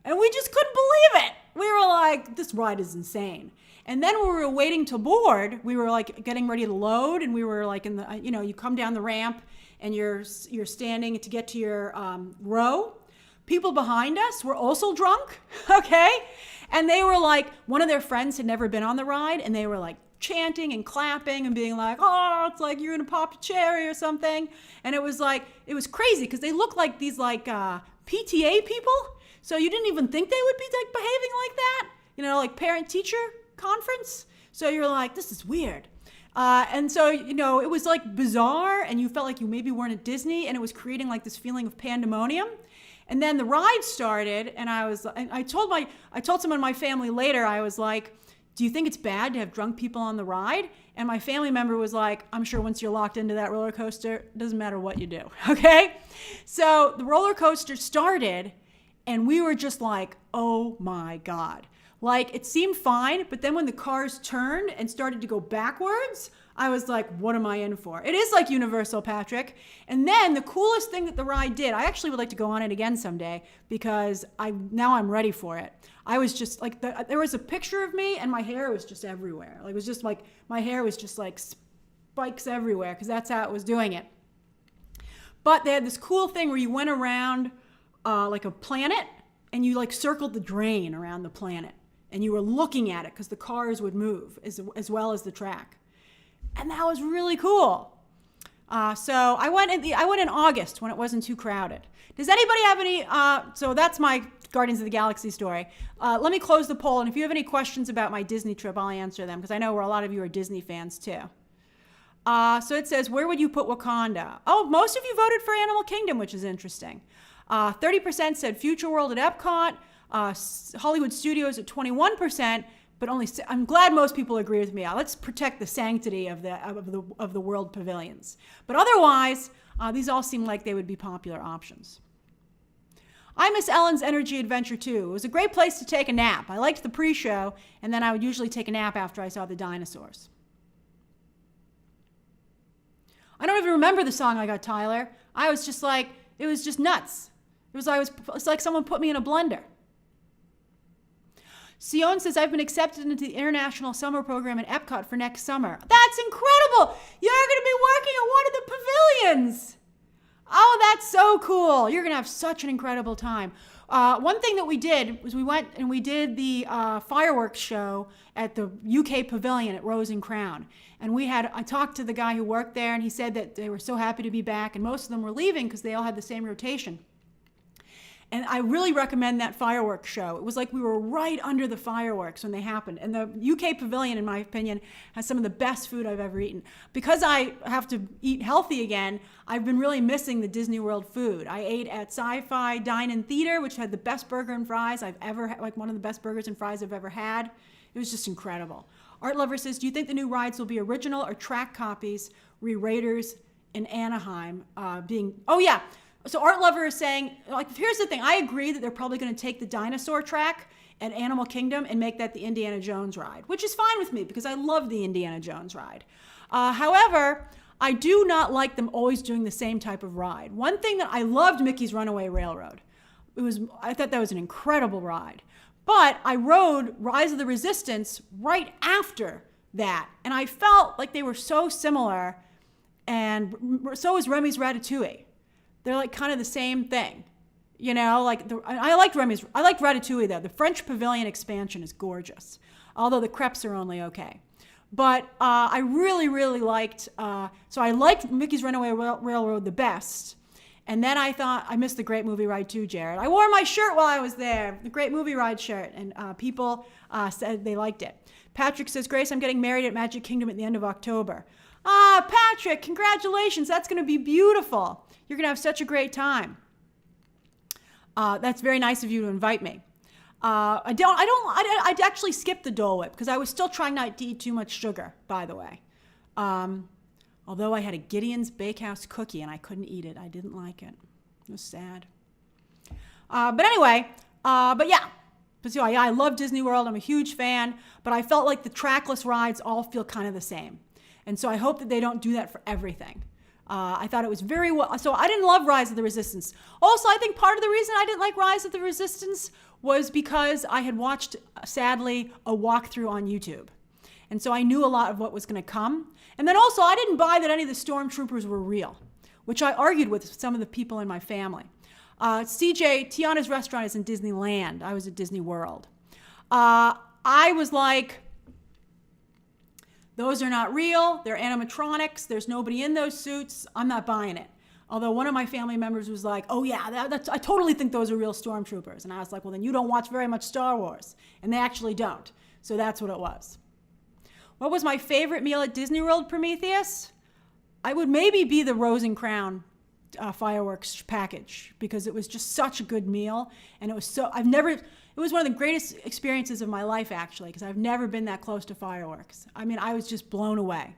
A: And we just couldn't believe it. We were like, this ride is insane. And then when we were waiting to board, we were like getting ready to load, and we were like in the, you come down the ramp and you're standing to get to your row. People behind us were also drunk, okay? And they were like, one of their friends had never been on the ride, and they were like chanting and clapping and being like, oh, it's like you're gonna pop a cherry or something. And it was crazy because they looked like these like PTA people. So you didn't even think they would be like behaving like that, like parent-teacher conference. So you're like, this is weird. And so, it was like bizarre, and you felt like you maybe weren't at Disney, and it was creating like this feeling of pandemonium. And then the ride started, and I told someone in my family later, I was like, do you think it's bad to have drunk people on the ride? And my family member was like, I'm sure once you're locked into that roller coaster, it doesn't matter what you do, okay? So the roller coaster started, and we were just like, oh my God. Like, it seemed fine, but then when the cars turned and started to go backwards, I was like, what am I in for? It is like Universal, Patrick. And then the coolest thing that the ride did, I actually would like to go on it again someday because now I'm ready for it. I was just like, there was a picture of me and my hair was just everywhere. Like, it was just like, my hair was just like spikes everywhere because that's how it was doing it. But they had this cool thing where you went around like a planet and you like circled the drain around the planet. And you were looking at it because the cars would move as well as the track. And that was really cool. So I went in August when it wasn't too crowded. Does anybody have any, so that's my Guardians of the Galaxy story. Let me close the poll, and if you have any questions about my Disney trip, I'll answer them, because I know a lot of you are Disney fans too. So it says, where would you put Wakanda? Oh, most of you voted for Animal Kingdom, which is interesting. 30% said Future World at Epcot. Hollywood Studios at 21%, but I'm glad most people agree with me. Let's protect the sanctity of the world pavilions. But otherwise, these all seem like they would be popular options. I miss Ellen's Energy Adventure too. It was a great place to take a nap. I liked the pre-show, and then I would usually take a nap after I saw the dinosaurs. I don't even remember the song I got, Tyler. I was just like, it was just nuts. It's like someone put me in a blender. Sion says, I've been accepted into the International Summer Program at Epcot for next summer. That's incredible! You're going to be working at one of the pavilions! Oh, that's so cool. You're going to have such an incredible time. One thing that we did was we went and we did the fireworks show at the UK Pavilion at Rose and Crown. And I talked to the guy who worked there, and he said that they were so happy to be back, and most of them were leaving because they all had the same rotation. And I really recommend that fireworks show. It was like we were right under the fireworks when they happened. And the UK Pavilion, in my opinion, has some of the best food I've ever eaten. Because I have to eat healthy again, I've been really missing the Disney World food. I ate at Sci-Fi Dine-In Theater, which had the best burger and fries I've ever had, like one of the best burgers and fries I've ever had. It was just incredible. Art Lover says, do you think the new rides will be original or track copies, Raiders in Anaheim oh yeah. So Art Lover is saying, like, here's the thing. I agree that they're probably going to take the dinosaur track at Animal Kingdom and make that the Indiana Jones ride, which is fine with me because I love the Indiana Jones ride. However, I do not like them always doing the same type of ride. One thing that I loved Mickey's Runaway Railroad. I thought that was an incredible ride. But I rode Rise of the Resistance right after that, and I felt like they were so similar, and so is Remy's Ratatouille. They're like kind of the same thing, I liked Ratatouille though. The French Pavilion expansion is gorgeous, although the crepes are only okay. But I really, really liked. So I liked Mickey's Runaway Railroad the best, and then I thought I missed the Great Movie Ride too, Jared. I wore my shirt while I was there, the Great Movie Ride shirt, and people said they liked it. Patrick says, Grace, I'm getting married at Magic Kingdom at the end of October. Patrick, congratulations! That's going to be beautiful. You're going to have such a great time. That's very nice of you to invite me. I'd actually skipped the Dole Whip because I was still trying not to eat too much sugar, by the way. Although I had a Gideon's Bakehouse cookie and I couldn't eat it. I didn't like it. It was sad. But anyway, but yeah. But so, yeah, I love Disney World. I'm a huge fan. But I felt like the trackless rides all feel kind of the same. And so I hope that they don't do that for everything. I thought it was very well. So I didn't love Rise of the Resistance. Also, I think part of the reason I didn't like Rise of the Resistance was because I had watched, sadly, a walkthrough on YouTube. And so I knew a lot of what was going to come. And then also, I didn't buy that any of the stormtroopers were real, which I argued with some of the people in my family. CJ, Tiana's restaurant is in Disneyland. I was at Disney World. I was like, those are not real. They're animatronics. There's nobody in those suits. I'm not buying it. Although one of my family members was like, oh yeah, I totally think those are real stormtroopers. And I was like, well, then you don't watch very much Star Wars. And they actually don't. So that's what it was. What was my favorite meal at Disney World, Prometheus? I would maybe be the Rose and Crown fireworks package, because it was just such a good meal. And it was it was one of the greatest experiences of my life, actually, because I've never been that close to fireworks. I mean, I was just blown away.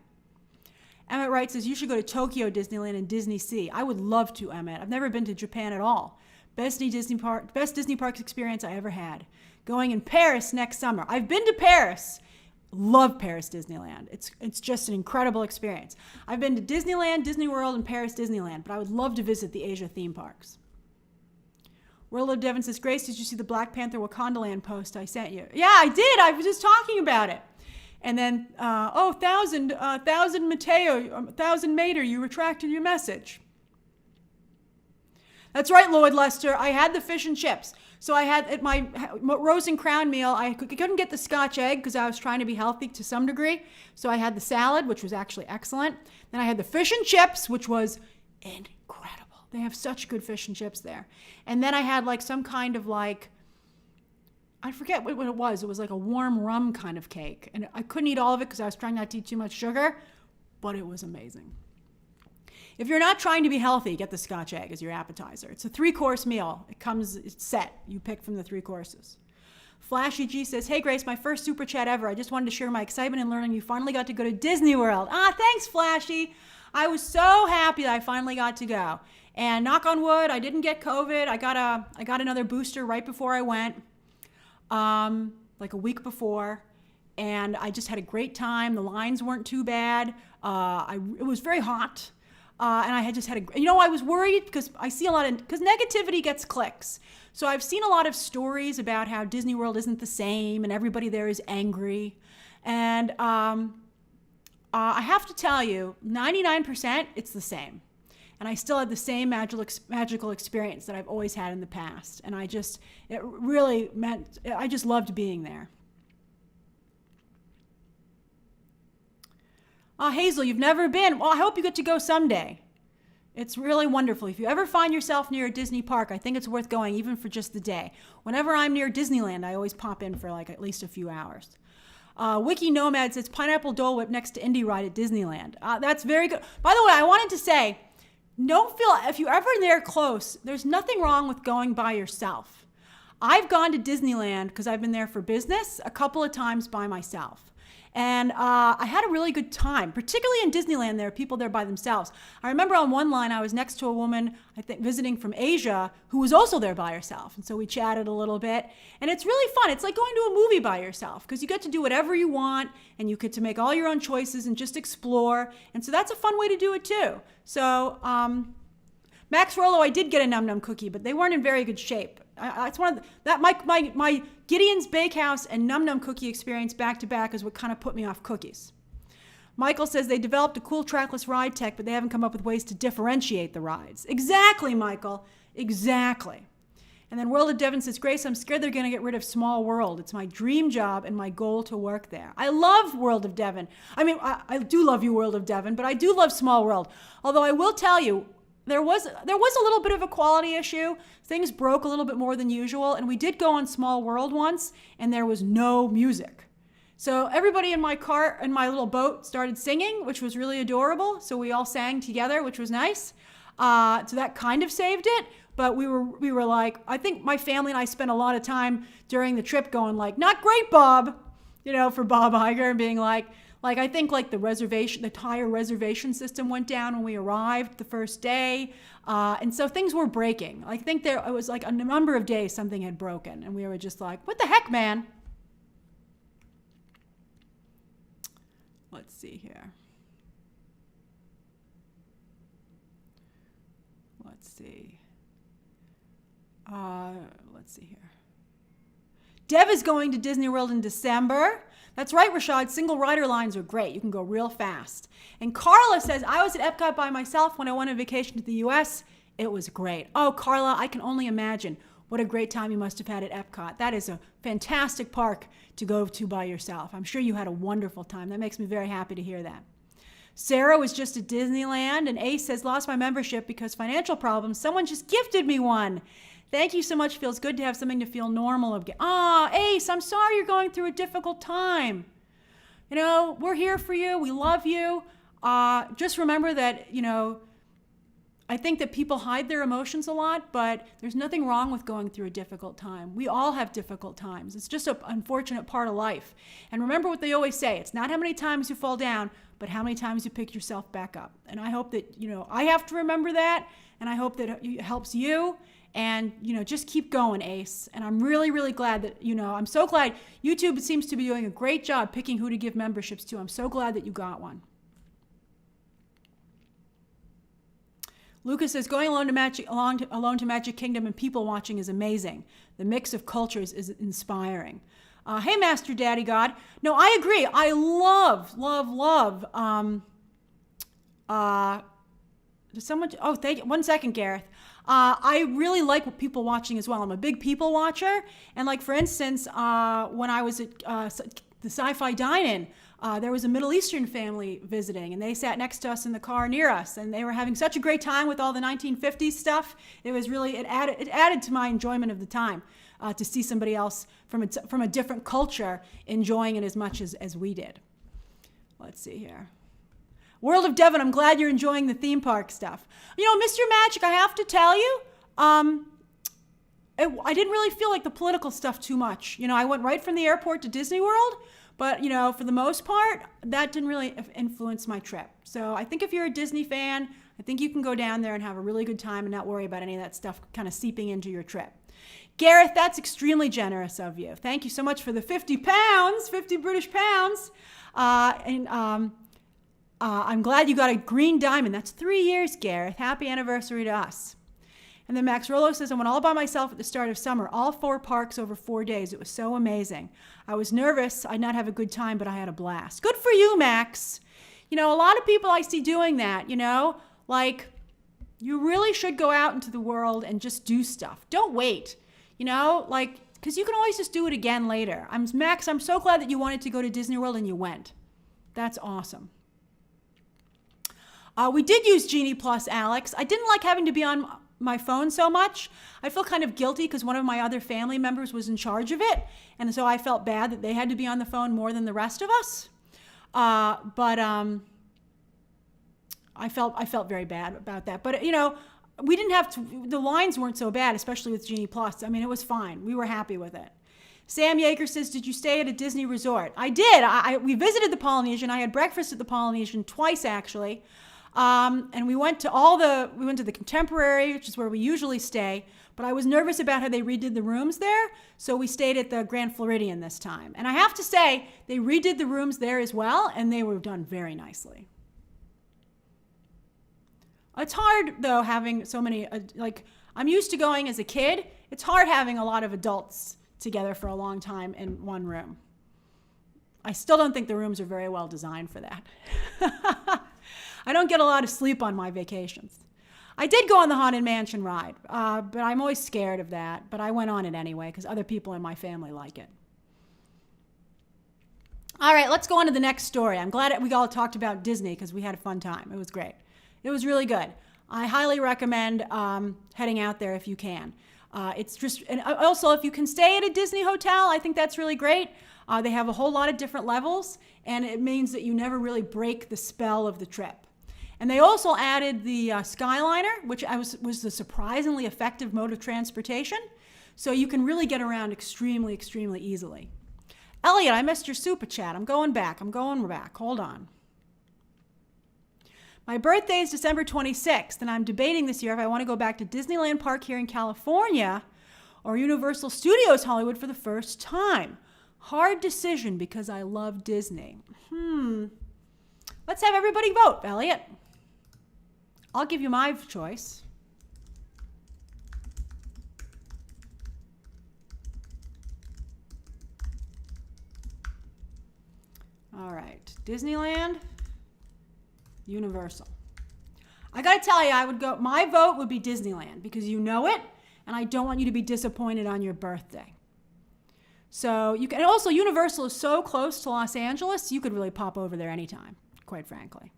A: Emmett Wright says, you should go to Tokyo Disneyland and Disney Sea. I would love to, Emmett. I've never been to Japan at all. Best Disney Parks experience I ever had. Going in Paris next summer. I've been to Paris. Love Paris Disneyland. It's just an incredible experience. I've been to Disneyland, Disney World, and Paris Disneyland, but I would love to visit the Asia theme parks. World of Devon says, Grace, did you see the Black Panther Wakanda Land post I sent you? Yeah, I did. I was just talking about it. And then, Thousand Mater, you retracted your message. That's right, Lloyd Lester. I had the fish and chips. So I had at my Rose and Crown meal, I couldn't get the Scotch egg because I was trying to be healthy to some degree. So I had the salad, which was actually excellent. Then I had the fish and chips, which was incredible. They have such good fish and chips there. And then I had like some kind of like, I forget what it was. It was like a warm rum kind of cake. And I couldn't eat all of it because I was trying not to eat too much sugar, but it was amazing. If you're not trying to be healthy, get the Scotch egg as your appetizer. It's a 3-course meal. It's set. You pick from the 3 courses. Flashy G says, hey Grace, my first super chat ever. I just wanted to share my excitement in learning you finally got to go to Disney World. Thanks, Flashy. I was so happy that I finally got to go. And knock on wood, I didn't get COVID. I got another booster right before I went, like a week before. And I just had a great time. The lines weren't too bad. It was very hot. And I had just had I was worried because I see because negativity gets clicks. So I've seen a lot of stories about how Disney World isn't the same and everybody there is angry. And I have to tell you, 99% it's the same. And I still had the same magical experience that I've always had in the past. And I just loved being there. Hazel, you've never been. Well, I hope you get to go someday. It's really wonderful. If you ever find yourself near a Disney park, I think it's worth going, even for just the day. Whenever I'm near Disneyland, I always pop in for like at least a few hours. Wiki Nomad says, pineapple Dole Whip next to Indy Ride at Disneyland. That's very good. By the way, I wanted to say, if you're ever there close, there's nothing wrong with going by yourself. I've gone to Disneyland, because I've been there for business, a couple of times by myself. And I had a really good time, particularly in Disneyland. There are people there by themselves. I remember on one line, I was next to a woman, I think, visiting from Asia, who was also there by herself. And so we chatted a little bit. And it's really fun. It's like going to a movie by yourself, because you get to do whatever you want, and you get to make all your own choices and just explore. And so that's a fun way to do it, too. So Max Rollo, I did get a Num Num cookie, but they weren't in very good shape. It's one of my Gideon's Bakehouse and Num Num cookie experience back to back is what kind of put me off cookies. Michael says they developed a cool trackless ride tech, but they haven't come up with ways to differentiate the rides. Exactly, Michael. Exactly. And then World of Devon says, Grace, I'm scared they're going to get rid of Small World. It's my dream job and my goal to work there. I love World of Devon. I mean, I do love you, World of Devon, but I do love Small World. Although I will tell you, there was a little bit of a quality issue. Things broke a little bit more than usual, and we did go on Small World once, and there was no music. So everybody in my car, in my little boat, started singing, which was really adorable. So we all sang together, which was nice. So that kind of saved it. But we were like, I think my family and I spent a lot of time during the trip going like, not great, Bob, for Bob Iger, and being like, Like, I think like the tire reservation system went down when we arrived the first day. And so things were breaking. I think it was like a number of days something had broken. And we were just like, what the heck, man? Let's see here. Let's see. Let's see here. Dev is going to Disney World in December. That's right, Rashad. Single rider lines are great. You can go real fast. And Carla says, I was at Epcot by myself when I went on vacation to the U.S. It was great. Oh, Carla, I can only imagine what a great time you must have had at Epcot. That is a fantastic park to go to by yourself. I'm sure you had a wonderful time. That makes me very happy to hear that. Sarah was just at Disneyland, and Ace says, lost my membership because financial problems. Someone just gifted me one. Thank you so much. Feels good to have something to feel normal again. Ace, I'm sorry you're going through a difficult time. You know, we're here for you. We love you. Just remember that, you know, I think that people hide their emotions a lot, but there's nothing wrong with going through a difficult time. We all have difficult times. It's just an unfortunate part of life. And remember what they always say. It's not how many times you fall down, but how many times you pick yourself back up. And I hope that, you know, I have to remember that, and I hope that it helps you. And, you know, just keep going, Ace. And I'm really, really glad that, you know, I'm so glad YouTube seems to be doing a great job picking who to give memberships to. I'm so glad that you got one. Lucas says, going alone to Magic Kingdom and people watching is amazing. The mix of cultures is inspiring. Hey, Master Daddy God. No, I agree. I love. Does someone? Oh, thank you. 1 second, Gareth. I really like people watching as well. I'm a big people watcher. And like, for instance, when I was at the Sci-Fi Dine-In, there was a Middle Eastern family visiting, and they sat next to us in the car near us, and they were having such a great time with all the 1950s stuff. It was really, it added to my enjoyment of the time to see somebody else from a different culture enjoying it as much as we did. Let's see here. World of Devon, I'm glad you're enjoying the theme park stuff. You know, Mr. Magic, I have to tell you, I didn't really feel like the political stuff too much. You know, I went right from the airport to Disney World, but, you know, for the most part, that didn't really influence my trip. So I think if you're a Disney fan, I think you can go down there and have a really good time and not worry about any of that stuff kind of seeping into your trip. Gareth, that's extremely generous of you. Thank you so much for the 50 pounds, 50 British pounds. I'm glad you got a green diamond. That's 3 years, Gareth. Happy anniversary to us. And then Max Rollo says, I went all by myself at the start of summer, all 4 parks over 4 days. It was so amazing. I was nervous. I'd not have a good time, but I had a blast. Good for you, Max. You know, a lot of people I see doing that, you know, like, you really should go out into the world and just do stuff. Don't wait, you know, like, because you can always just do it again later. Max, I'm so glad that you wanted to go to Disney World and you went. That's awesome. We did use Genie Plus, Alex. I didn't like having to be on my phone so much. I feel kind of guilty because one of my other family members was in charge of it. And so I felt bad that they had to be on the phone more than the rest of us. But I felt very bad about that. But, you know, we didn't have to, the lines weren't so bad, especially with Genie Plus. I mean, it was fine. We were happy with it. Sam Yeager says, did you stay at a Disney resort? I did. We visited the Polynesian. I had breakfast at the Polynesian twice, actually. And we went to the Contemporary, which is where we usually stay, but I was nervous about how they redid the rooms there, so we stayed at the Grand Floridian this time. And I have to say, they redid the rooms there as well, and they were done very nicely. It's hard, though, having so many, I'm used to going as a kid. It's hard having a lot of adults together for a long time in one room. I still don't think the rooms are very well designed for that. I don't get a lot of sleep on my vacations. I did go on the Haunted Mansion ride, but I'm always scared of that. But I went on it anyway because other people in my family like it. All right, let's go on to the next story. I'm glad we all talked about Disney because we had a fun time. It was great. It was really good. I highly recommend heading out there if you can. It's just, and also if you can stay at a Disney hotel, I think that's really great. They have a whole lot of different levels, and it means that you never really break the spell of the trip. And they also added the Skyliner, which was a surprisingly effective mode of transportation. So you can really get around extremely, extremely easily. Elliot, I missed your super chat. I'm going back. Hold on. My birthday is December 26th, and I'm debating this year if I want to go back to Disneyland Park here in California or Universal Studios Hollywood for the first time. Hard decision because I love Disney. Let's have everybody vote, Elliot. I'll give you my choice. All right, Disneyland, Universal. I gotta tell you, my vote would be Disneyland because you know it, and I don't want you to be disappointed on your birthday. So you can, and also Universal is so close to Los Angeles, you could really pop over there anytime, quite frankly.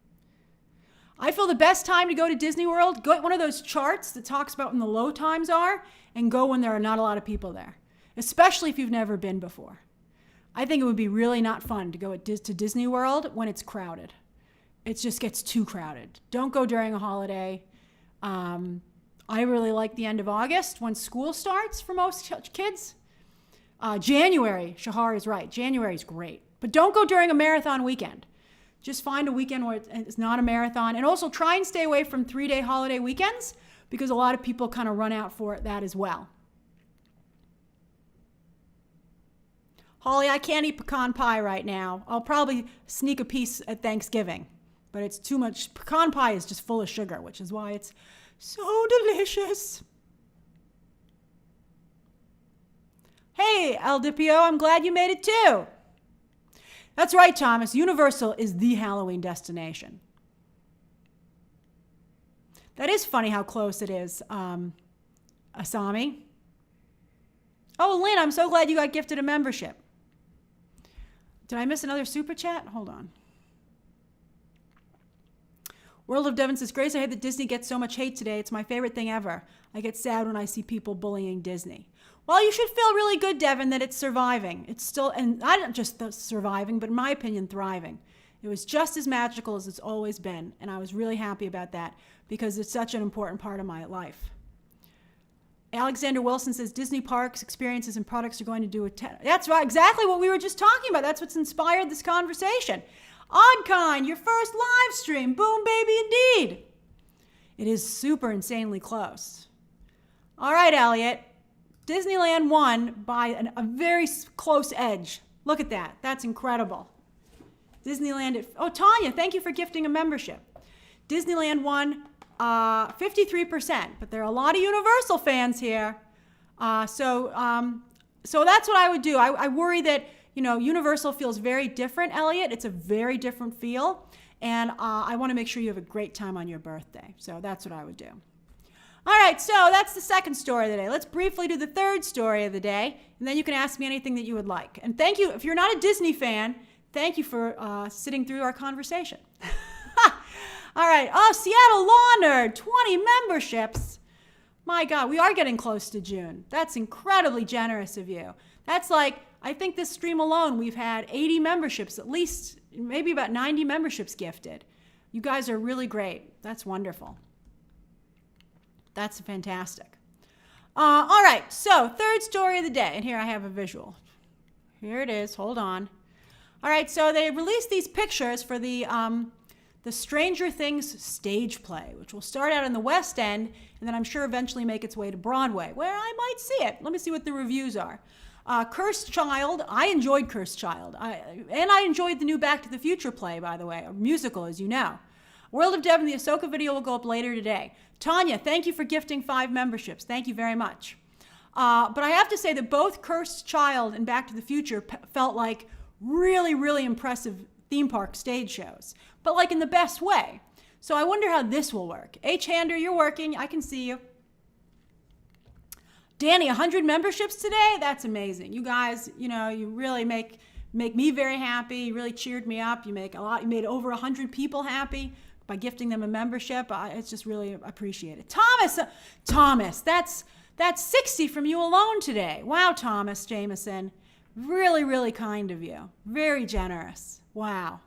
A: I feel the best time to go to Disney World, go at one of those charts that talks about when the low times are, and go when there are not a lot of people there, especially if you've never been before. I think it would be really not fun to go to Disney World when it's crowded. It just gets too crowded. Don't go during a holiday. I really like the end of August when school starts for most kids. January, Shahar is right. January is great. But don't go during a marathon weekend. Just find a weekend where it's not a marathon. And also try and stay away from 3-day holiday weekends because a lot of people kind of run out for that as well. Holly, I can't eat pecan pie right now. I'll probably sneak a piece at Thanksgiving. But it's too much. Pecan pie is just full of sugar, which is why it's so delicious. Hey, El Dipio, I'm glad you made it too. That's right, Thomas. Universal is the Halloween destination. That is funny how close it is, Asami. Oh, Lynn, I'm so glad you got gifted a membership. Did I miss another super chat? Hold on. World of Devon says, Grace, I hate that Disney gets so much hate today. It's my favorite thing ever. I get sad when I see people bullying Disney. Well, you should feel really good, Devon, that it's surviving. It's still, and not just surviving, but in my opinion, thriving. It was just as magical as it's always been, and I was really happy about that because it's such an important part of my life. Alexander Wilson says, Disney parks, experiences, and products are going to do a That's right, exactly what we were just talking about. That's what's inspired this conversation. Oddkind, your first live stream. Boom, baby, indeed. It is super insanely close. All right, Elliot. Disneyland won by a very close edge. Look at that. That's incredible. Disneyland, oh, Tanya, thank you for gifting a membership. Disneyland won 53%, but there are a lot of Universal fans here. So that's what I would do. I worry that, Universal feels very different, Elliot. It's a very different feel. And I want to make sure you have a great time on your birthday. So that's what I would do. All right, so that's the second story of the day. Let's briefly do the third story of the day, and then you can ask me anything that you would like. And thank you, if you're not a Disney fan, thank you for sitting through our conversation. All right, Seattle Law Nerd, 20 memberships. My God, we are getting close to June. That's incredibly generous of you. That's like, I think this stream alone, we've had 80 memberships, at least maybe about 90 memberships gifted. You guys are really great. That's wonderful. That's fantastic. All right, so third story of the day. And here I have a visual. Here it is. Hold on. All right, so they released these pictures for the Stranger Things stage play, which will start out in the West End and then I'm sure eventually make its way to Broadway, where I might see it. Let me see what the reviews are. Cursed Child. I enjoyed Cursed Child. And I enjoyed the new Back to the Future play, by the way, a musical, as you know. World of Devon, the Ahsoka video will go up later today. Tanya, thank you for gifting 5 memberships. Thank you very much. But I have to say that both Cursed Child and Back to the Future felt like really, really impressive theme park stage shows, but like in the best way. So I wonder how this will work. H. Hander, you're working. I can see you. Danny, 100 memberships today? That's amazing. You guys, you really make me very happy. You really cheered me up. You made over 100 people happy by gifting them a membership. It's just really appreciated. Thomas, that's 60 from you alone today. Wow, Thomas Jameson. Really, really kind of you. Very generous. Wow.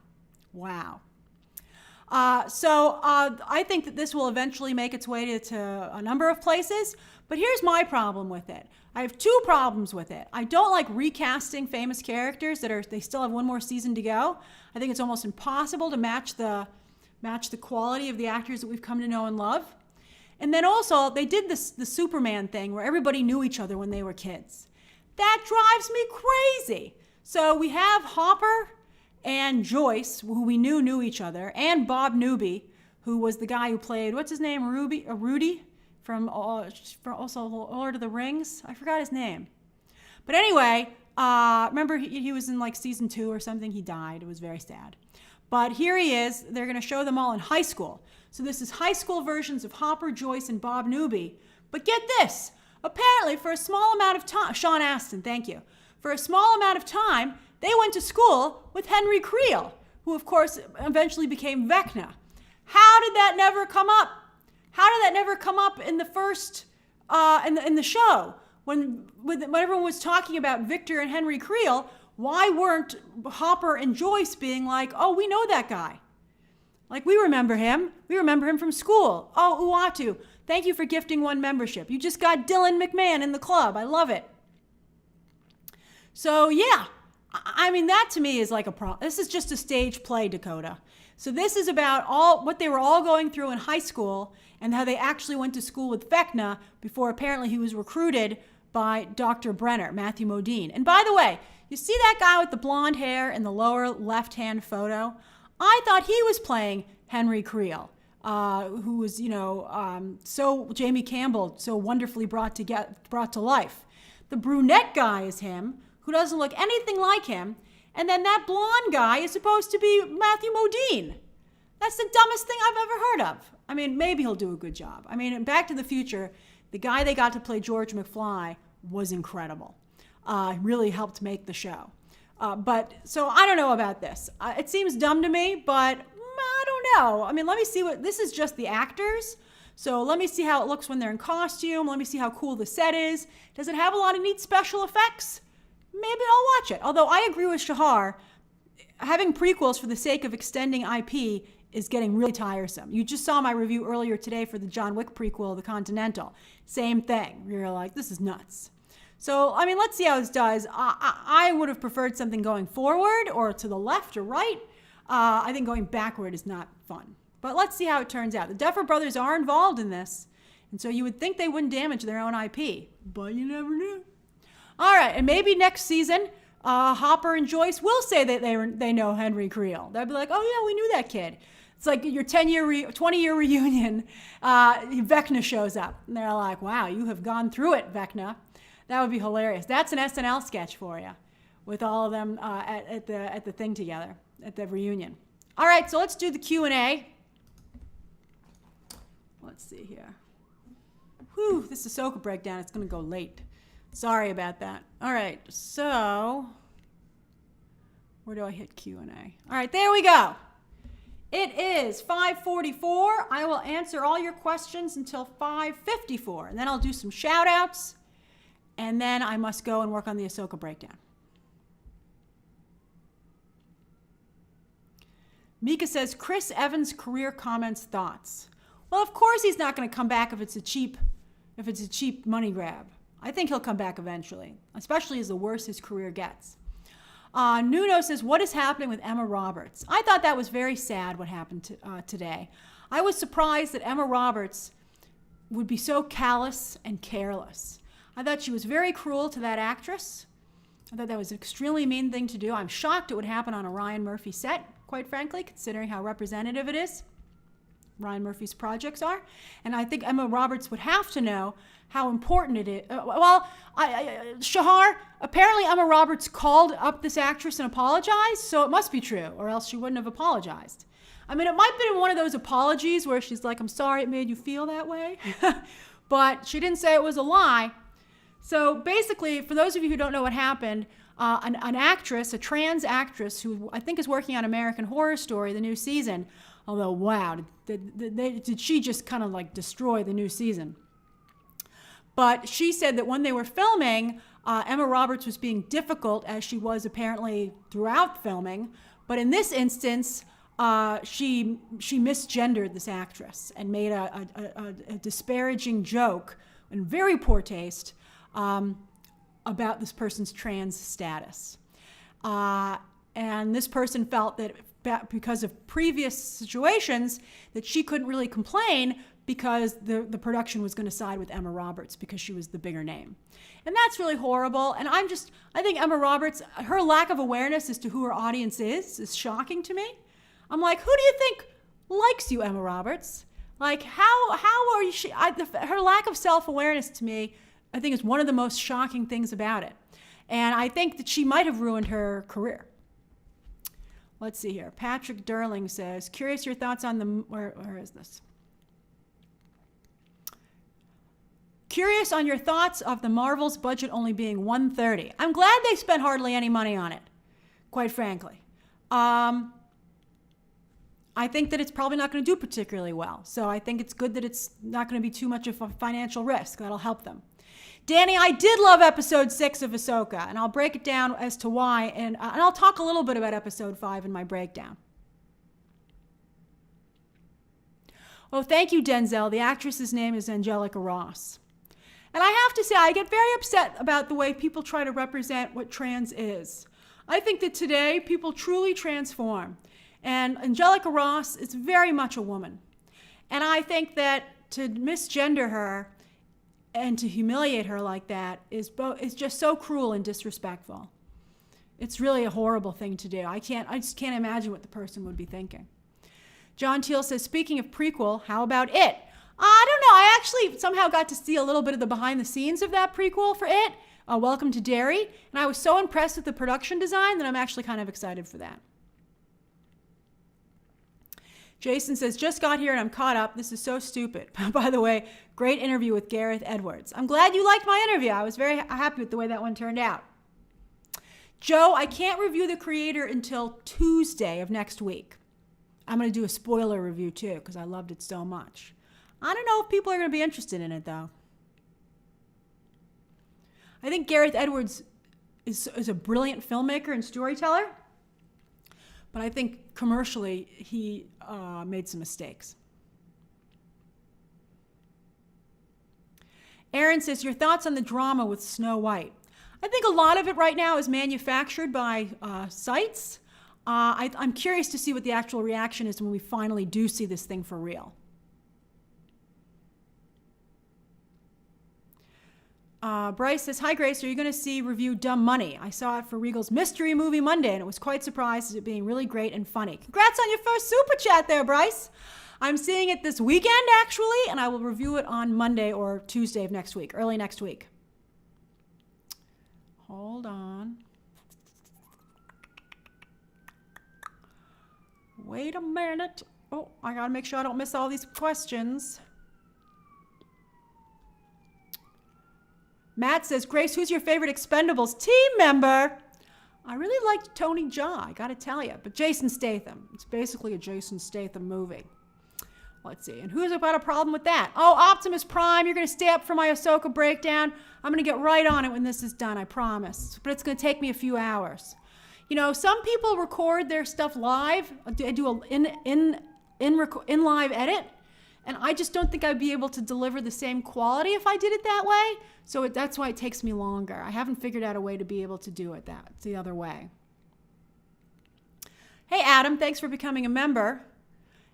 A: I think that this will eventually make its way to a number of places. But here's my problem with it. I have two problems with it. I don't like recasting famous characters they still have one more season to go. I think it's almost impossible to match the quality of the actors that we've come to know and love. And then also, they did the Superman thing where everybody knew each other when they were kids. That drives me crazy. So we have Hopper and Joyce, who we knew each other, and Bob Newby, who was the guy who played, what's his name, Rudy? From also Lord of the Rings. I forgot his name. But anyway, remember he was in like season 2 or something. He died. It was very sad. But here he is. They're going to show them all in high school. So this is high school versions of Hopper, Joyce, and Bob Newby. But get this. Apparently, for a small amount of time, Sean Astin, thank you. For a small amount of time, they went to school with Henry Creel, who of course eventually became Vecna. How did that never come up? How did that never come up in the first, in the show? When everyone was talking about Victor and Henry Creel, why weren't Hopper and Joyce being like, oh, we know that guy. Like, we remember him. We remember him from school. Oh, Uatu, thank you for gifting 1 membership. You just got Dylan McMahon in the club. I love it. So, yeah. I mean, that to me is like a problem. This is just a stage play, Dakota. So this is about what they were all going through in high school and how they actually went to school with Vecna before apparently he was recruited by Dr. Brenner, Matthew Modine. And by the way, you see that guy with the blonde hair in the lower left-hand photo? I thought he was playing Henry Creel, who was, so Jamie Campbell so wonderfully brought to life. The brunette guy is him, who doesn't look anything like him. And then that blonde guy is supposed to be Matthew Modine. That's the dumbest thing I've ever heard of. I mean, maybe he'll do a good job. I mean, in Back to the Future, the guy they got to play George McFly was incredible. Really helped make the show. So I don't know about this. It seems dumb to me, but I don't know. I mean, let me see this is just the actors. So let me see how it looks when they're in costume. Let me see how cool the set is. Does it have a lot of neat special effects? Maybe I'll watch it. Although I agree with Shahar, having prequels for the sake of extending IP is getting really tiresome. You just saw my review earlier today for the John Wick prequel, The Continental. Same thing. You're like, this is nuts. So, I mean, let's see how this does. I would have preferred something going forward or to the left or right. I think going backward is not fun. But let's see how it turns out. The Duffer Brothers are involved in this, and so you would think they wouldn't damage their own IP, but you never knew. All right, and maybe next season, Hopper and Joyce will say that they know Henry Creel. They'll be like, oh yeah, we knew that kid. It's like your 20-year reunion, Vecna shows up. And they're like, wow, you have gone through it, Vecna. That would be hilarious. That's an SNL sketch for you, with all of them at the thing together, at the reunion. All right, so let's do the Q&A. Let's see here. Whew, this Ahsoka breakdown, it's going to go late. Sorry about that. All right, so where do I hit Q&A? All right, there we go. It is 5:44. I will answer all your questions until 5:54, and then I'll do some shout-outs, and then I must go and work on the Ahsoka breakdown. Mika says, Chris Evans' career comments thoughts. Well, of course he's not going to come back if it's a cheap money grab. I think he'll come back eventually, especially as the worse his career gets. Nuno says, what is happening with Emma Roberts? I thought that was very sad what happened today. I was surprised that Emma Roberts would be so callous and careless. I thought she was very cruel to that actress. I thought that was an extremely mean thing to do. I'm shocked it would happen on a Ryan Murphy set, quite frankly, considering how representative it is. Ryan Murphy's projects are. And I think Emma Roberts would have to know how important it is. Shahar, apparently Emma Roberts called up this actress and apologized, so it must be true, or else she wouldn't have apologized. I mean, it might have been one of those apologies where she's like, I'm sorry it made you feel that way. But she didn't say it was a lie. So basically, for those of you who don't know what happened, an actress, a trans actress who I think is working on American Horror Story, the new season, although, wow, did she just kind of like destroy the new season. But she said that when they were filming, Emma Roberts was being difficult, as she was apparently throughout filming. But in this instance, she misgendered this actress and made a disparaging joke in very poor taste about this person's trans status. And this person felt that because of previous situations that she couldn't really complain because the production was going to side with Emma Roberts because she was the bigger name. And that's really horrible. And I think Emma Roberts, her lack of awareness as to who her audience is shocking to me. I'm like, who do you think likes you, Emma Roberts? Like, how are you, her lack of self-awareness to me, I think is one of the most shocking things about it. And I think that she might have ruined her career. Let's see here. Patrick Durling says, curious your thoughts on the, where is this? Curious on your thoughts of the Marvel's budget only being $130. I'm glad they spent hardly any money on it, quite frankly. I think that it's probably not going to do particularly well. So I think it's good that it's not going to be too much of a financial risk. That'll help them. Danny, I did love episode 6 of Ahsoka, and I'll break it down as to why, and I'll talk a little bit about episode 5 in my breakdown. Oh, thank you, Denzel. The actress's name is Angelica Ross. And I have to say, I get very upset about the way people try to represent what trans is. I think that today, people truly transform. And Angelica Ross is very much a woman. And I think that to misgender her and to humiliate her like that is just so cruel and disrespectful. It's really a horrible thing to do. I just can't imagine what the person would be thinking. John Teal says, speaking of prequel, how about it? I don't know. I actually somehow got to see a little bit of the behind the scenes of that prequel for it, Welcome to Derry. And I was so impressed with the production design that I'm actually kind of excited for that. Jason says, just got here and I'm caught up. This is so stupid. By the way, great interview with Gareth Edwards. I'm glad you liked my interview. I was very happy with the way that one turned out. Joe, I can't review The Creator until Tuesday of next week. I'm going to do a spoiler review too because I loved it so much. I don't know if people are going to be interested in it though. I think Gareth Edwards is a brilliant filmmaker and storyteller. But I think commercially, he made some mistakes. Aaron says, your thoughts on the drama with Snow White. I think a lot of it right now is manufactured by sites. I'm curious to see what the actual reaction is when we finally do see this thing for real. Bryce says, hi Grace, are you going to review Dumb Money? I saw it for Regal's Mystery Movie Monday and it was quite surprised at it being really great and funny. Congrats on your first super chat there, Bryce. I'm seeing it this weekend actually, and I will review it on Monday or Tuesday of next week, early next week. Hold on. Wait a minute. Oh, I gotta make sure I don't miss all these questions. Matt says, Grace, who's your favorite Expendables team member? I really liked Tony Jaa, I gotta tell you, but Jason Statham. It's basically a Jason Statham movie. Let's see, and who's about a problem with that? Oh, Optimus Prime, you're gonna stay up for my Ahsoka breakdown. I'm gonna get right on it when this is done, I promise. But it's gonna take me a few hours. You know, some people record their stuff live, they do in live edit, and I just don't think I'd be able to deliver the same quality if I did it that way. So that's why it takes me longer. I haven't figured out a way to be able to do it the other way. Hey, Adam, thanks for becoming a member.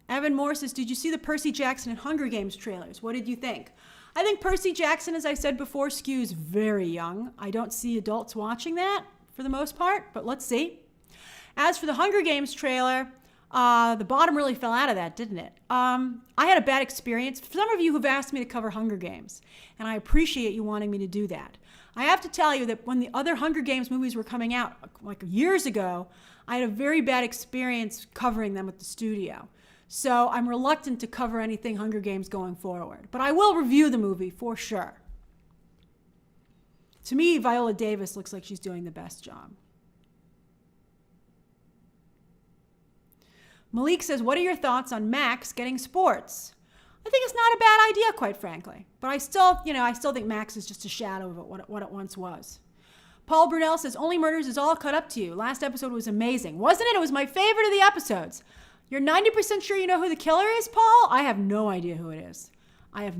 A: Evan Moore says, did you see the Percy Jackson and Hunger Games trailers? What did you think? I think Percy Jackson, as I said before, skews very young. I don't see adults watching that for the most part, but let's see. As for the Hunger Games trailer, the bottom really fell out of that, didn't it? I had a bad experience. For some of you who've asked me to cover Hunger Games, and I appreciate you wanting me to do that. I have to tell you that when the other Hunger Games movies were coming out, like years ago, I had a very bad experience covering them at the studio. So I'm reluctant to cover anything Hunger Games going forward. But I will review the movie for sure. To me, Viola Davis looks like she's doing the best job. Malik says, what are your thoughts on Max getting sports? I think it's not a bad idea, quite frankly. But I still think Max is just a shadow of what it once was. Paul Brunel says, Only Murders is all caught up to you. Last episode was amazing. Wasn't it? It was my favorite of the episodes. You're 90% sure you know who the killer is, Paul? I have no idea who it is. I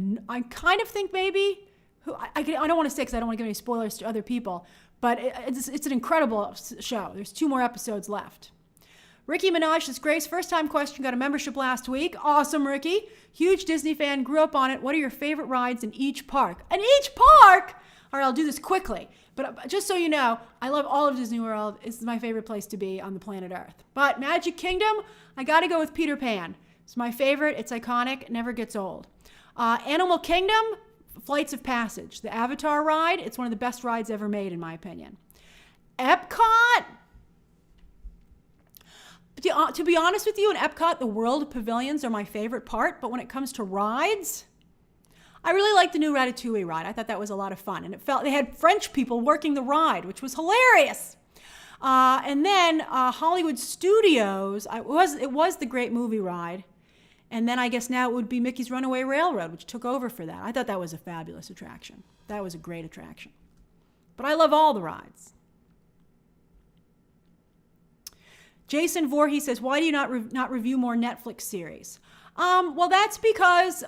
A: kind of think maybe, I don't want to say because I don't want to give any spoilers to other people, but it's an incredible show. There's 2 more episodes left. Ricky Minaj says, Grace, first time question, got a membership last week. Awesome, Ricky. Huge Disney fan, grew up on it. What are your favorite rides in each park? In each park? All right, I'll do this quickly. But just so you know, I love all of Disney World. It's my favorite place to be on the planet Earth. But Magic Kingdom, I got to go with Peter Pan. It's my favorite. It's iconic. It never gets old. Animal Kingdom, Flights of Passage. The Avatar ride, it's one of the best rides ever made, in my opinion. Epcot, to be honest with you, in Epcot, the World Pavilions are my favorite part. But when it comes to rides, I really liked the new Ratatouille ride. I thought that was a lot of fun. And they had French people working the ride, which was hilarious. And then Hollywood Studios, it was the Great Movie Ride. And then I guess now it would be Mickey's Runaway Railroad, which took over for that. I thought that was a fabulous attraction. That was a great attraction. But I love all the rides. Jason Voorhees says, why do you not review more Netflix series? Well, that's because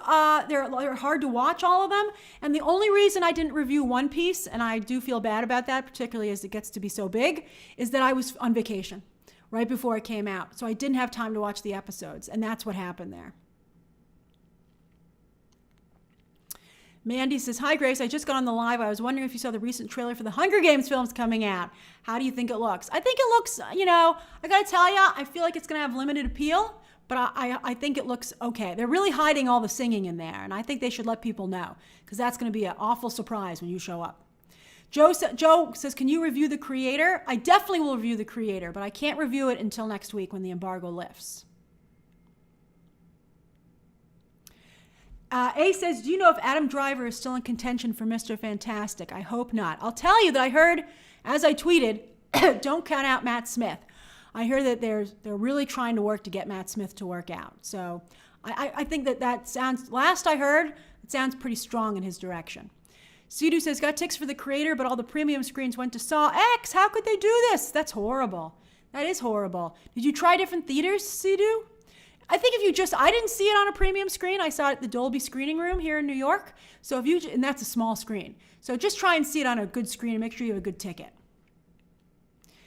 A: they're hard to watch, all of them. And the only reason I didn't review One Piece, and I do feel bad about that, particularly as it gets to be so big, is that I was on vacation right before it came out. So I didn't have time to watch the episodes. And that's what happened there. Mandy says, hi, Grace. I just got on the live. I was wondering if you saw the recent trailer for the Hunger Games films coming out. How do you think it looks? I think it looks, I got to tell you, I feel like it's going to have limited appeal, but I think it looks okay. They're really hiding all the singing in there, and I think they should let people know, because that's going to be an awful surprise when you show up. Joe says, can you review The Creator? I definitely will review The Creator, but I can't review it until next week when the embargo lifts. A says, do you know if Adam Driver is still in contention for Mr. Fantastic? I hope not. I'll tell you that I heard, as I tweeted, don't count out Matt Smith. I heard that they're really trying to work to get Matt Smith to work out. So I think that sounds, last I heard, it sounds pretty strong in his direction. Sidhu says, got ticks for The Creator, but all the premium screens went to Saw X. How could they do this? That's horrible. That is horrible. Did you try different theaters, Sidhu? I think I didn't see it on a premium screen. I saw it at the Dolby Screening Room here in New York. So and that's a small screen. So just try and see it on a good screen and make sure you have a good ticket.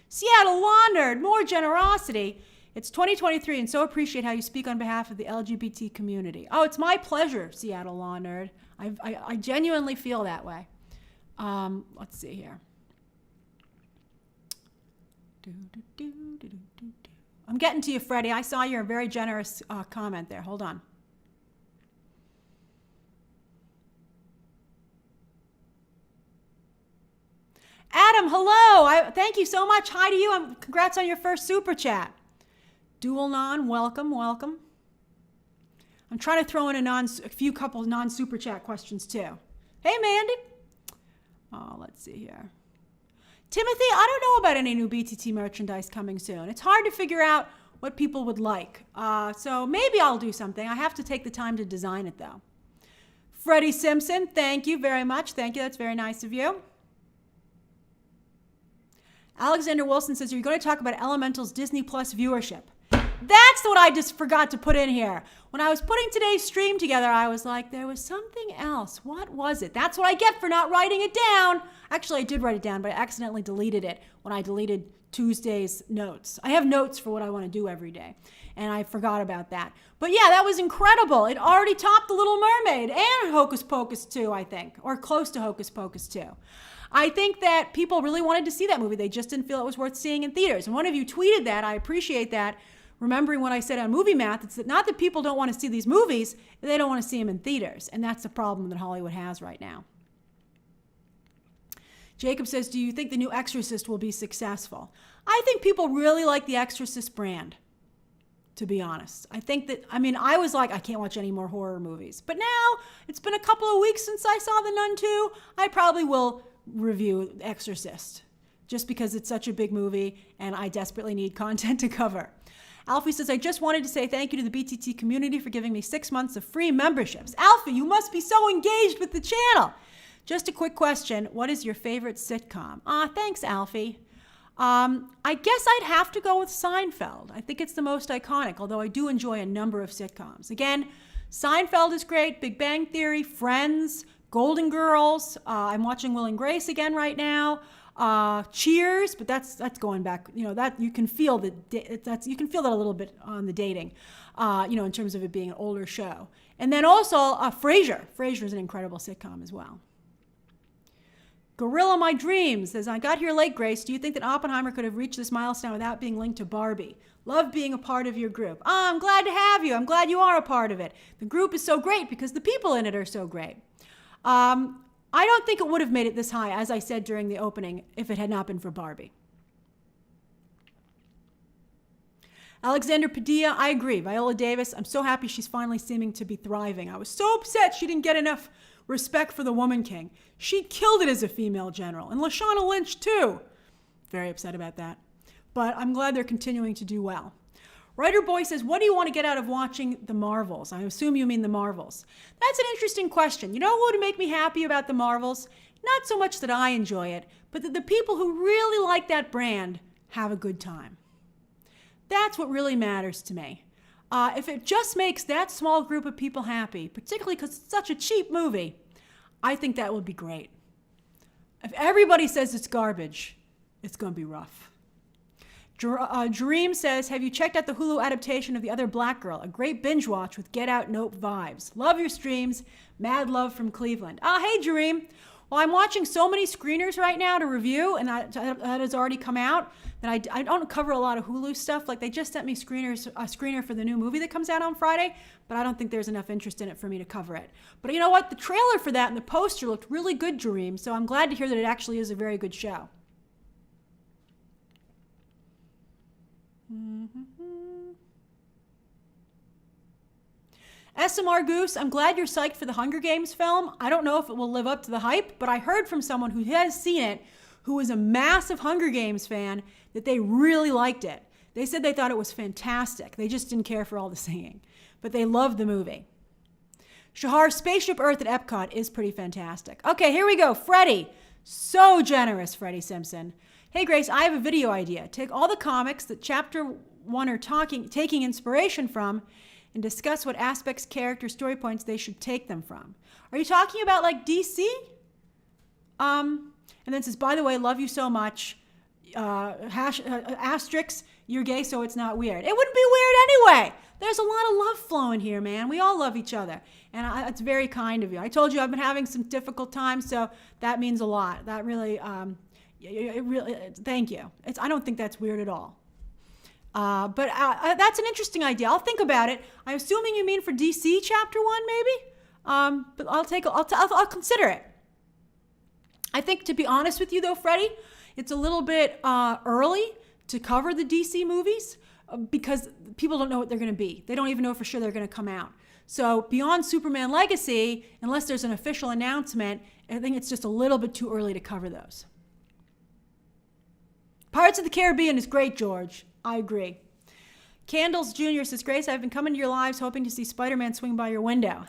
A: Seattle Laundered, more generosity. It's 2023 and so appreciate how you speak on behalf of the LGBT community. Oh, it's my pleasure, Seattle Laundered. I genuinely feel that way. Let's see here. I'm getting to you, Freddie. I saw your very generous comment there. Hold on. Adam, hello. Thank you so much. Hi to you. Congrats on your first super chat. Dual non, welcome. I'm trying to throw in a few couple non-super chat questions too. Hey, Mandy. Oh, let's see here. Timothy, I don't know about any new BTT merchandise coming soon. It's hard to figure out what people would like. So maybe I'll do something. I have to take the time to design it, though. Freddie Simpson, thank you very much. Thank you. That's very nice of you. Alexander Wilson says, are you going to talk about Elemental's Disney Plus viewership? That's what I just forgot to put in here. When I was putting today's stream together, I was like, there was something else. What was it? That's what I get for not writing it down. Actually, I did write it down, but I accidentally deleted it when I deleted Tuesday's notes. I have notes for what I want to do every day, and I forgot about that. But yeah, that was incredible. It already topped The Little Mermaid and Hocus Pocus 2, I think, or close to Hocus Pocus 2. I think that people really wanted to see that movie. They just didn't feel it was worth seeing in theaters. And one of you tweeted that. I appreciate that. Remembering what I said on Movie Math, it's not that people don't want to see these movies, they don't want to see them in theaters. And that's the problem that Hollywood has right now. Jacob says, do you think the new Exorcist will be successful? I think people really like the Exorcist brand, to be honest. I was like, I can't watch any more horror movies. But now, it's been a couple of weeks since I saw The Nun 2. I probably will review Exorcist, just because it's such a big movie and I desperately need content to cover. Alfie says, I just wanted to say thank you to the BTT community for giving me 6 months of free memberships. Alfie, you must be so engaged with the channel. Just a quick question. What is your favorite sitcom? Thanks, Alfie. I guess I'd have to go with Seinfeld. I think it's the most iconic, although I do enjoy a number of sitcoms. Again, Seinfeld is great, Big Bang Theory, Friends, Golden Girls. I'm watching Will and Grace again right now. Cheers, but that's going back. That you can feel you can feel that a little bit on the dating. In terms of it being an older show. And then also Frasier. Frasier is an incredible sitcom as well. Gorilla My Dreams says, I got here late, Grace. Do you think that Oppenheimer could have reached this milestone without being linked to Barbie? Love being a part of your group. I'm glad to have you. I'm glad you are a part of it. The group is so great because the people in it are so great. I don't think it would have made it this high, as I said during the opening, if it had not been for Barbie. Alexander Padilla, I agree. Viola Davis, I'm so happy she's finally seeming to be thriving. I was so upset she didn't get enough respect for the Woman King. She killed it as a female general. And Lashana Lynch, too. Very upset about that. But I'm glad they're continuing to do well. Writer Boy says, what do you want to get out of watching The Marvels? I assume you mean The Marvels. That's an interesting question. You know what would make me happy about The Marvels? Not so much that I enjoy it, but that the people who really like that brand have a good time. That's what really matters to me. If it just makes that small group of people happy, particularly because it's such a cheap movie, I think that would be great. If everybody says it's garbage, it's going to be rough. Dream says, have you checked out the Hulu adaptation of The Other Black Girl? A great binge watch with Get Out Nope vibes. Love your streams. Mad love from Cleveland. Hey, Dream. Well, I'm watching so many screeners right now to review, and that has already come out, that I don't cover a lot of Hulu stuff. Like, they just sent me a screener for the new movie that comes out on Friday, but I don't think there's enough interest in it for me to cover it. But you know what? The trailer for that and the poster looked really good, Dream, so I'm glad to hear that it actually is a very good show. SMR Goose, I'm glad you're psyched for the Hunger Games film. I don't know if it will live up to the hype, but I heard from someone who has seen it, who is a massive Hunger Games fan, that they really liked it. They said they thought it was fantastic. They just didn't care for all the singing, but they loved the movie. Shahar, Spaceship Earth at Epcot is pretty fantastic. Okay, here we go. Freddie. So generous, Freddie Simpson. Hey, Grace, I have a video idea. Take all the comics that Chapter 1 are taking inspiration from and discuss what aspects, character, story points they should take them from. Are you talking about like DC? And then says, by the way, love you so much. Asterix, you're gay, so it's not weird. It wouldn't be weird anyway. There's a lot of love flowing here, man. We all love each other. And it's very kind of you. I told you I've been having some difficult times, so that means a lot. That really, thank you. I don't think that's weird at all. But that's an interesting idea. I'll think about it. I'm assuming you mean for DC Chapter 1, maybe? But I'll consider it. I think, to be honest with you, though, Freddie, it's a little bit early to cover the DC movies because people don't know what they're going to be. They don't even know for sure they're going to come out. So beyond Superman Legacy, unless there's an official announcement, I think it's just a little bit too early to cover those. Pirates of the Caribbean is great, George. I agree. Candles Jr. says, Grace, I've been coming to your lives hoping to see Spider-Man swing by your window.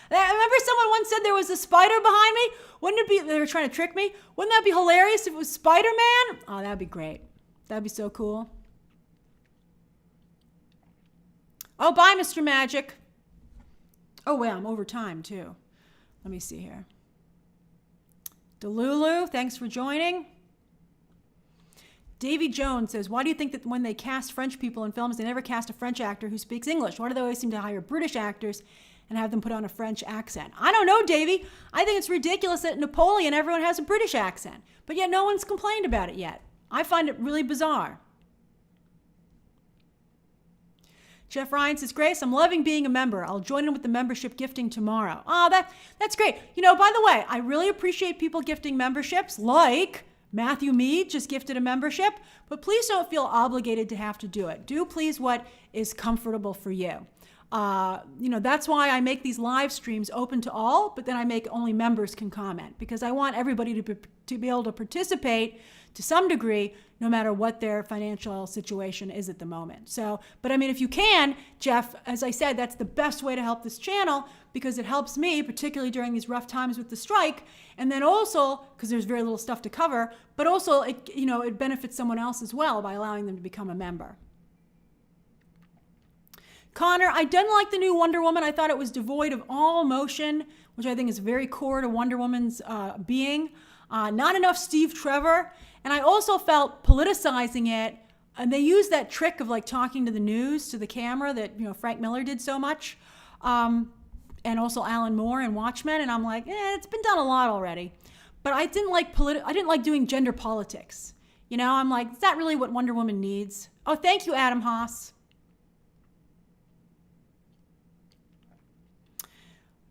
A: Remember someone once said there was a spider behind me? Wouldn't it be, they were trying to trick me? Wouldn't that be hilarious if it was Spider-Man? Oh, that'd be great. That'd be so cool. Oh, bye, Mr. Magic. Oh, wait, I'm over time, too. Let me see here. Delulu, thanks for joining. Davy Jones says, why do you think that when they cast French people in films, they never cast a French actor who speaks English? Why do they always seem to hire British actors and have them put on a French accent? I don't know, Davy. I think it's ridiculous that Napoleon, everyone has a British accent, but yet no one's complained about it yet. I find it really bizarre. Jeff Ryan says, Grace, I'm loving being a member. I'll join in with the membership gifting tomorrow. Oh, that's great. You know, by the way, I really appreciate people gifting memberships, like Matthew Mead just gifted a membership, but please don't feel obligated to have to do it. Do please what is comfortable for you. That's why I make these live streams open to all, but then I make only members can comment, because I want everybody to be able to participate to some degree, no matter what their financial situation is at the moment. So, but I mean, if you can, Jeff, as I said, that's the best way to help this channel, because it helps me, particularly during these rough times with the strike. And then also, because there's very little stuff to cover, but also it benefits someone else as well by allowing them to become a member. Connor, I didn't like the new Wonder Woman. I thought it was devoid of all emotion, which I think is very core to Wonder Woman's being. Not enough Steve Trevor. And I also felt politicizing it. And they used that trick of like talking to the news, to the camera that, Frank Miller did so much. And also Alan Moore and Watchmen. And I'm like, it's been done a lot already. But I didn't like doing gender politics. I'm like, is that really what Wonder Woman needs? Oh, thank you, Adam Haas.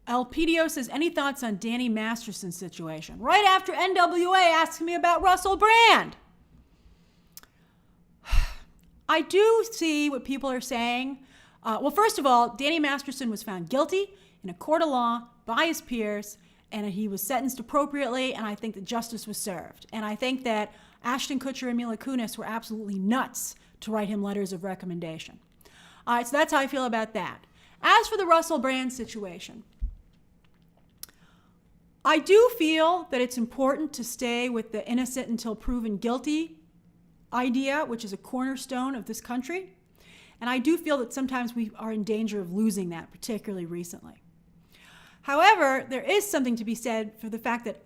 A: Elpidio says, any thoughts on Danny Masterson's situation? Right after NWA asked me about Russell Brand. I do see what people are saying. Well, first of all, Danny Masterson was found guilty in a court of law by his peers, and he was sentenced appropriately, and I think that justice was served. And I think that Ashton Kutcher and Mila Kunis were absolutely nuts to write him letters of recommendation. All right, so that's how I feel about that. As for the Russell Brand situation, I do feel that it's important to stay with the innocent until proven guilty idea, which is a cornerstone of this country. And I do feel that sometimes we are in danger of losing that, particularly recently. However, there is something to be said for the fact that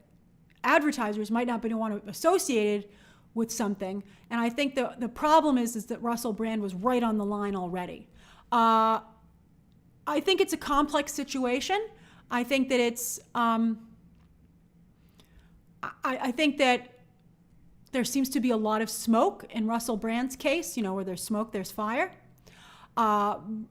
A: advertisers might not want to be associated with something. And I think the problem is that Russell Brand was right on the line already. I think it's a complex situation. I think that it's... I think that there seems to be a lot of smoke in Russell Brand's case, where there's smoke, there's fire. And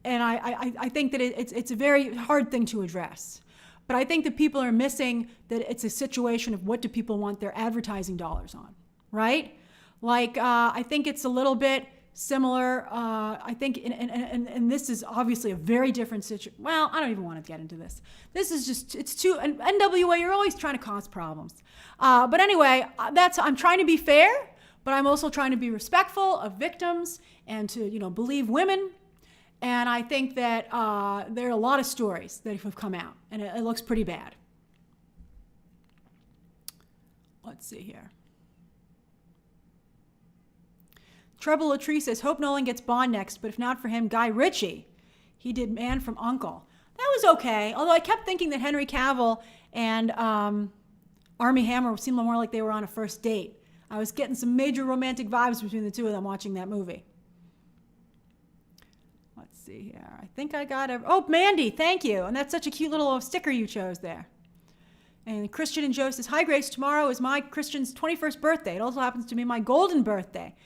A: I think that it's a very hard thing to address. But I think that people are missing that it's a situation of what do people want their advertising dollars on, right? Like, I think it's a little bit similar. I think, and this is obviously a very different situation. Well, I don't even want to get into this. This is just, it's too, and NWA, you're always trying to cause problems. But anyway, I'm trying to be fair, but I'm also trying to be respectful of victims and to, believe women. And I think that there are a lot of stories that have come out, and it looks pretty bad. Let's see here. Treble Latree says, hope Nolan gets Bond next, but if not for him, Guy Ritchie. He did Man from U.N.C.L.E. That was okay, although I kept thinking that Henry Cavill and Armie Hammer seemed more like they were on a first date. I was getting some major romantic vibes between the two of them watching that movie. Let's see here. I think I got oh, Mandy, thank you. And that's such a cute little sticker you chose there. And Christian and Joe says, hi, Grace. Tomorrow is my Christian's 21st birthday. It also happens to be my golden birthday.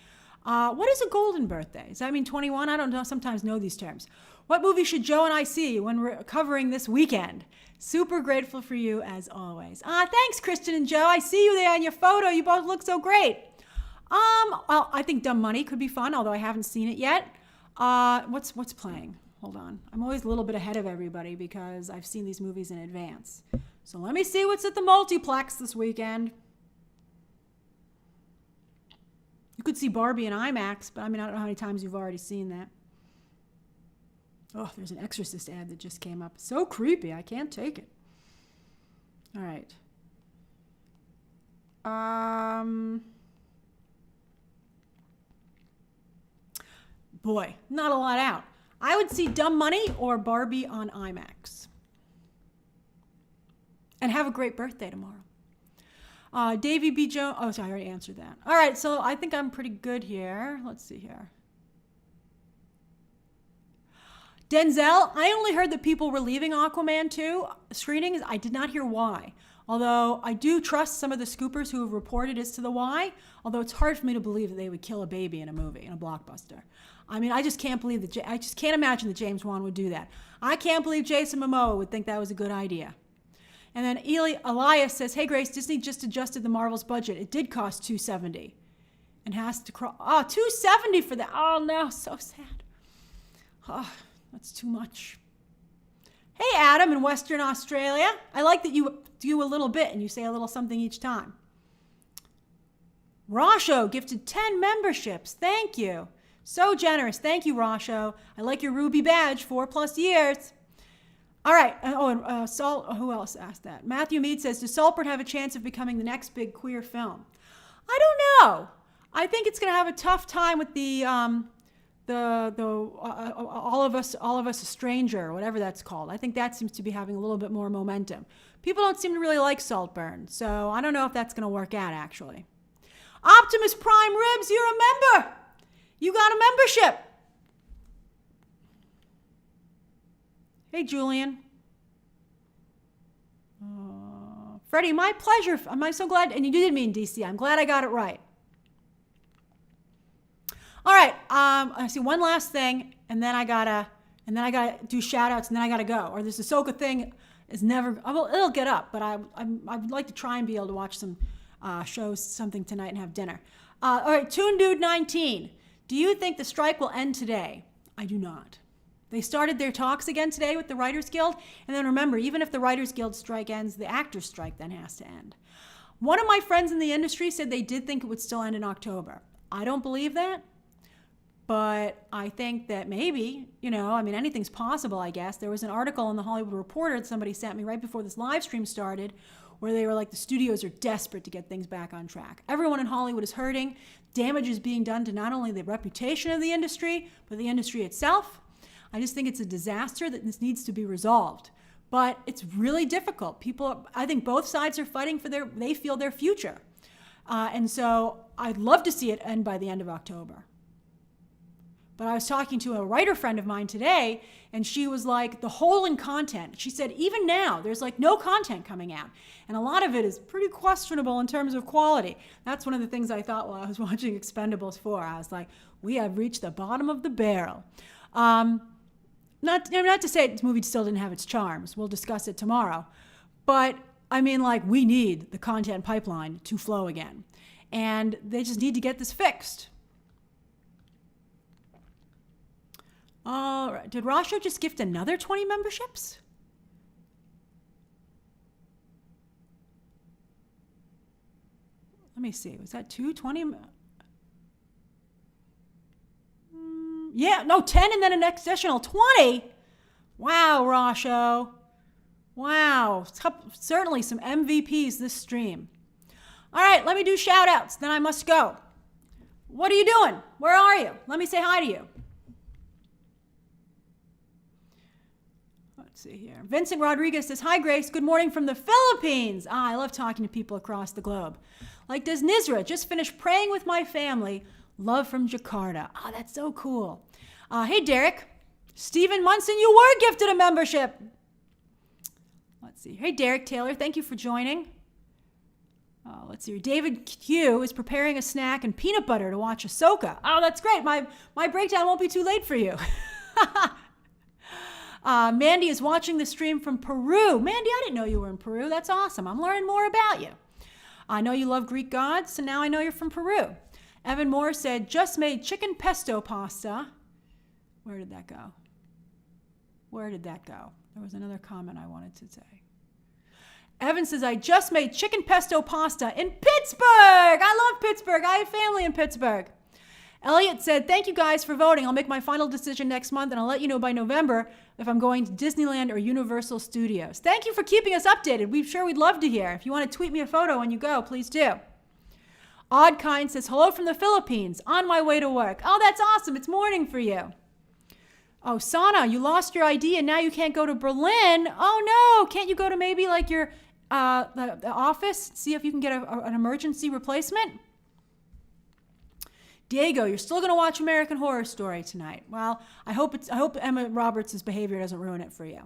A: What is a golden birthday? Does that mean 21? I don't know. Sometimes know these terms. What movie should Joe and I see when we're covering this weekend? Super grateful for you as always. Thanks, Christian and Joe. I see you there in your photo. You both look so great. Well, I think Dumb Money could be fun, although I haven't seen it yet. What's playing? Hold on. I'm always a little bit ahead of everybody because I've seen these movies in advance. So let me see what's at the multiplex this weekend. You could see Barbie in IMAX, but I don't know how many times you've already seen that. Oh, there's an Exorcist ad that just came up. So creepy. I can't take it. All right. Boy, not a lot out. I would see Dumb Money or Barbie on IMAX. And have a great birthday tomorrow. Davey B. Jones. Oh, sorry, I already answered that. All right, so I think I'm pretty good here. Let's see here. Denzel, I only heard that people were leaving Aquaman 2 screenings. I did not hear why. Although I do trust some of the scoopers who have reported as to the why. Although it's hard for me to believe that they would kill a baby in a movie, in a blockbuster. I just can't believe that. I just can't imagine that James Wan would do that. I can't believe Jason Momoa would think that was a good idea. And then Elias says, hey, Grace, Disney just adjusted the Marvel's budget. It did cost $270 and has to cross. Oh, $270 for that. Oh, no, so sad. Oh, That's too much. Hey, Adam in Western Australia. I like that you do a little bit and you say a little something each time. Rasho gifted 10 memberships. Thank you. So generous. Thank you, Rasho. I like your Ruby badge, 4+ years. All right. Who else asked that? Matthew Mead says, does Saltburn have a chance of becoming the next big queer film? I don't know. I think it's going to have a tough time with the all of us a stranger, or whatever that's called. I think that seems to be having a little bit more momentum. People don't seem to really like Saltburn, so I don't know if that's going to work out, actually. Optimus Prime Ribs, you're a member. You got a membership. Hey, Julian. Freddie, my pleasure. I'm so glad, and you did mean DC. I'm glad I got it right. All right, I see one last thing, and then I gotta do shout outs, and then I gotta go. Or this Ahsoka thing is never, it'll get up, but I would like to try and be able to watch some shows, something tonight, and have dinner. All right, Toon Dude 19. Do you think the strike will end today? I do not. They started their talks again today with the Writers Guild, and then remember, even if the Writers Guild strike ends, the actors strike then has to end. One of my friends in the industry said they did think it would still end in October. I don't believe that. But I think that maybe, anything's possible, I guess. There was an article in the Hollywood Reporter that somebody sent me right before this live stream started where they were like, the studios are desperate to get things back on track. Everyone in Hollywood is hurting. Damage is being done to not only the reputation of the industry, but the industry itself. I just think it's a disaster that this needs to be resolved. But it's really difficult. I think both sides are fighting for they feel their future. And so I'd love to see it end by the end of October. But I was talking to a writer friend of mine today, and she was like, the hole in content. She said, even now, there's like no content coming out. And a lot of it is pretty questionable in terms of quality. That's one of the things I thought while I was watching Expendables 4. I was like, we have reached the bottom of the barrel. Not to say this movie still didn't have its charms. We'll discuss it tomorrow. But we need the content pipeline to flow again. And they just need to get this fixed. All right. Did Rasho just gift another 20 memberships? Let me see. Was that 20? Yeah, no, 10 and then an additional 20. Wow, Rasho. Wow. Certainly some MVPs this stream. All right, let me do shout outs. Then I must go. What are you doing? Where are you? Let me say hi to you. Let's see here. Vincent Rodriguez says, hi, Grace. Good morning from the Philippines. I love talking to people across the globe. Like, does Nizra just finish praying with my family? Love from Jakarta. That's so cool. Hey, Derek. Stephen Munson, you were gifted a membership. Let's see. Hey, Derek Taylor. Thank you for joining. Let's see. David Q is preparing a snack and peanut butter to watch Ahsoka. Oh, that's great. My breakdown won't be too late for you. Mandy is watching the stream from Peru. Mandy, I didn't know you were in Peru. That's awesome. I'm learning more about you. I know you love Greek gods, so now I know you're from Peru. Evan Moore said, just made chicken pesto pasta. Where did that go? There was another comment I wanted to say. Evan says, I just made chicken pesto pasta in Pittsburgh. I love Pittsburgh. I have family in Pittsburgh. Elliot said, thank you guys for voting. I'll make my final decision next month, and I'll let you know by November if I'm going to Disneyland or Universal Studios. Thank you for keeping us updated. We'd love to hear. If you want to tweet me a photo when you go, please do. Odd Kind says, hello from the Philippines. On my way to work. Oh, that's awesome. It's morning for you. Oh, Sana, you lost your ID and now you can't go to Berlin. Oh, no. Can't you go to maybe like your the office, see if you can get an emergency replacement? Diego, you're still going to watch American Horror Story tonight. Well, I hope Emma Roberts' behavior doesn't ruin it for you.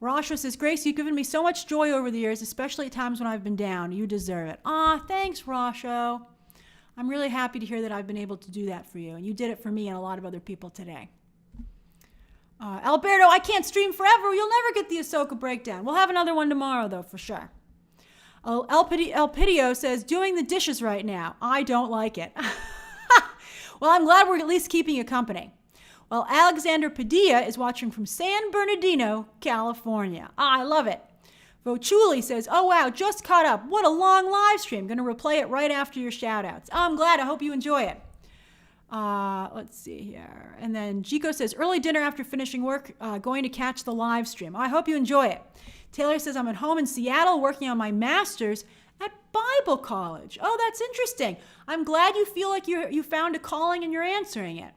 A: Rasha says, Grace, you've given me so much joy over the years, especially at times when I've been down. You deserve it. Thanks, Rasha. I'm really happy to hear that I've been able to do that for you, and you did it for me and a lot of other people today. Alberto, I can't stream forever. You'll never get the Ahsoka breakdown. We'll have another one tomorrow, though, for sure. El Pidio says, doing the dishes right now. I don't like it. Well, I'm glad we're at least keeping you company. while Alexander Padilla is watching from San Bernardino, California. I love it. Vochuli says, oh wow, just caught up. What a long live stream. Going to replay it right after your shout outs. Oh, I'm glad. I hope you enjoy it. Let's see here. And then Jico says, early dinner after finishing work, going to catch the live stream. I hope you enjoy it. Taylor says, I'm at home in Seattle working on my master's at Bible college. Oh, that's interesting. I'm glad you feel like you found a calling and you're answering it.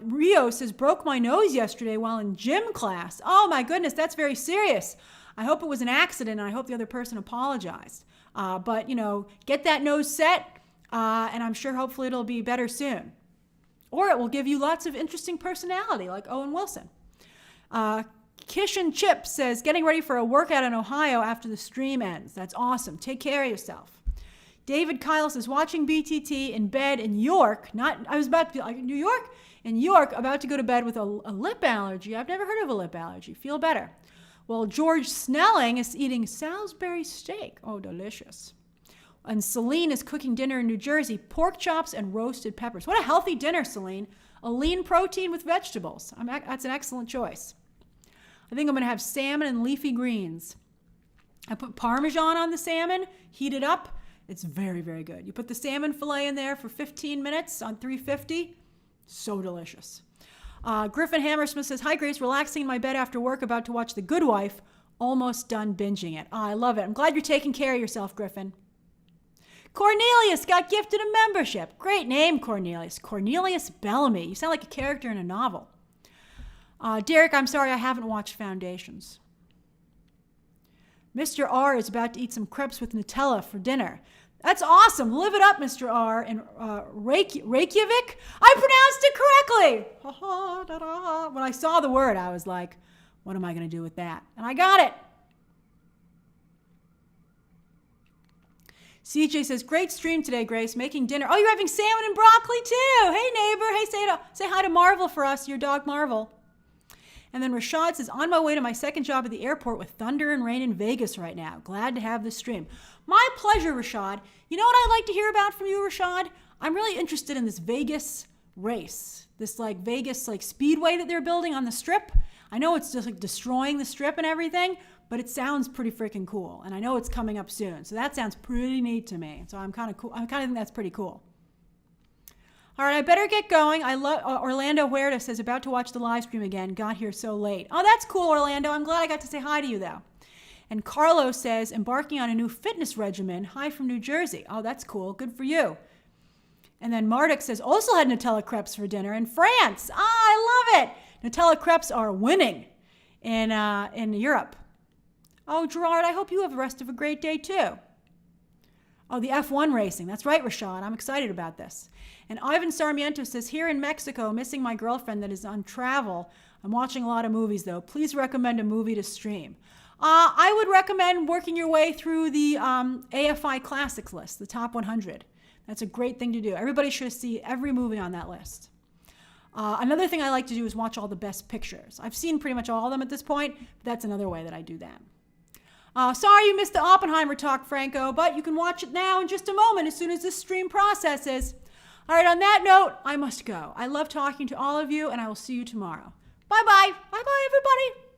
A: Rio says, broke my nose yesterday while in gym class. Oh my goodness, that's very serious. I hope it was an accident and I hope the other person apologized. But, get that nose set. And I'm sure hopefully it'll be better soon. Or it will give you lots of interesting personality like Owen Wilson. Kish and Chip says, getting ready for a workout in Ohio after the stream ends. That's awesome. Take care of yourself. David Kyle says, watching BTT in bed in York. I was about to be like, New York? In York, about to go to bed with a lip allergy. I've never heard of a lip allergy. Feel better. Well, George Snelling is eating Salisbury steak. Oh, delicious. And Celine is cooking dinner in New Jersey, pork chops and roasted peppers. What a healthy dinner, Celine. A lean protein with vegetables. That's an excellent choice. I think I'm going to have salmon and leafy greens. I put Parmesan on the salmon, heat it up. It's very, very good. You put the salmon fillet in there for 15 minutes on 350. So delicious. Griffin Hammersmith says, hi, Grace. Relaxing in my bed after work, about to watch The Good Wife. Almost done binging it. I love it. I'm glad you're taking care of yourself, Griffin. Cornelius got gifted a membership. Great name, Cornelius. Cornelius Bellamy. You sound like a character in a novel. Derek, I'm sorry I haven't watched Foundations. Mr. R is about to eat some crepes with Nutella for dinner. That's awesome. Live it up, Mr. R. In Reykjavik? I pronounced it correctly. When I saw the word, I was like, what am I going to do with that? And I got it. CJ says, great stream today, Grace. Making dinner. Oh, you're having salmon and broccoli too. Hey, neighbor. Hey, say hi to Marvel for us, your dog Marvel. And then Rashad says, on my way to my second job at the airport with thunder and rain in Vegas right now. Glad to have this stream. My pleasure, Rashad. You know what I'd like to hear about from you, Rashad? I'm really interested in this Vegas race, this Vegas speedway that they're building on the Strip. I know it's just destroying the Strip and everything, but it sounds pretty freaking cool. And I know it's coming up soon. So that sounds pretty neat to me. So I'm kind of cool. I kind of think that's pretty cool. All right, I better get going. I love Orlando Huerta says, about to watch the live stream again. Got here so late. Oh, that's cool, Orlando. I'm glad I got to say hi to you, though. And Carlos says, embarking on a new fitness regimen. Hi from New Jersey. Oh, that's cool. Good for you. And then Marduk says, also had Nutella crepes for dinner in France. Ah, I love it. Nutella crepes are winning in Europe. Oh, Gerard, I hope you have the rest of a great day, too. Oh, the F1 racing. That's right, Rashad. I'm excited about this. And Ivan Sarmiento says, here in Mexico, missing my girlfriend that is on travel. I'm watching a lot of movies, though. Please recommend a movie to stream. I would recommend working your way through the AFI Classics list, the top 100. That's a great thing to do. Everybody should see every movie on that list. Another thing I like to do is watch all the best pictures. I've seen pretty much all of them at this point, but that's another way that I do that. Sorry you missed the Oppenheimer talk, Franco, but you can watch it now in just a moment as soon as this stream processes. All right, on that note, I must go. I love talking to all of you, and I will see you tomorrow. Bye-bye. Bye-bye, everybody.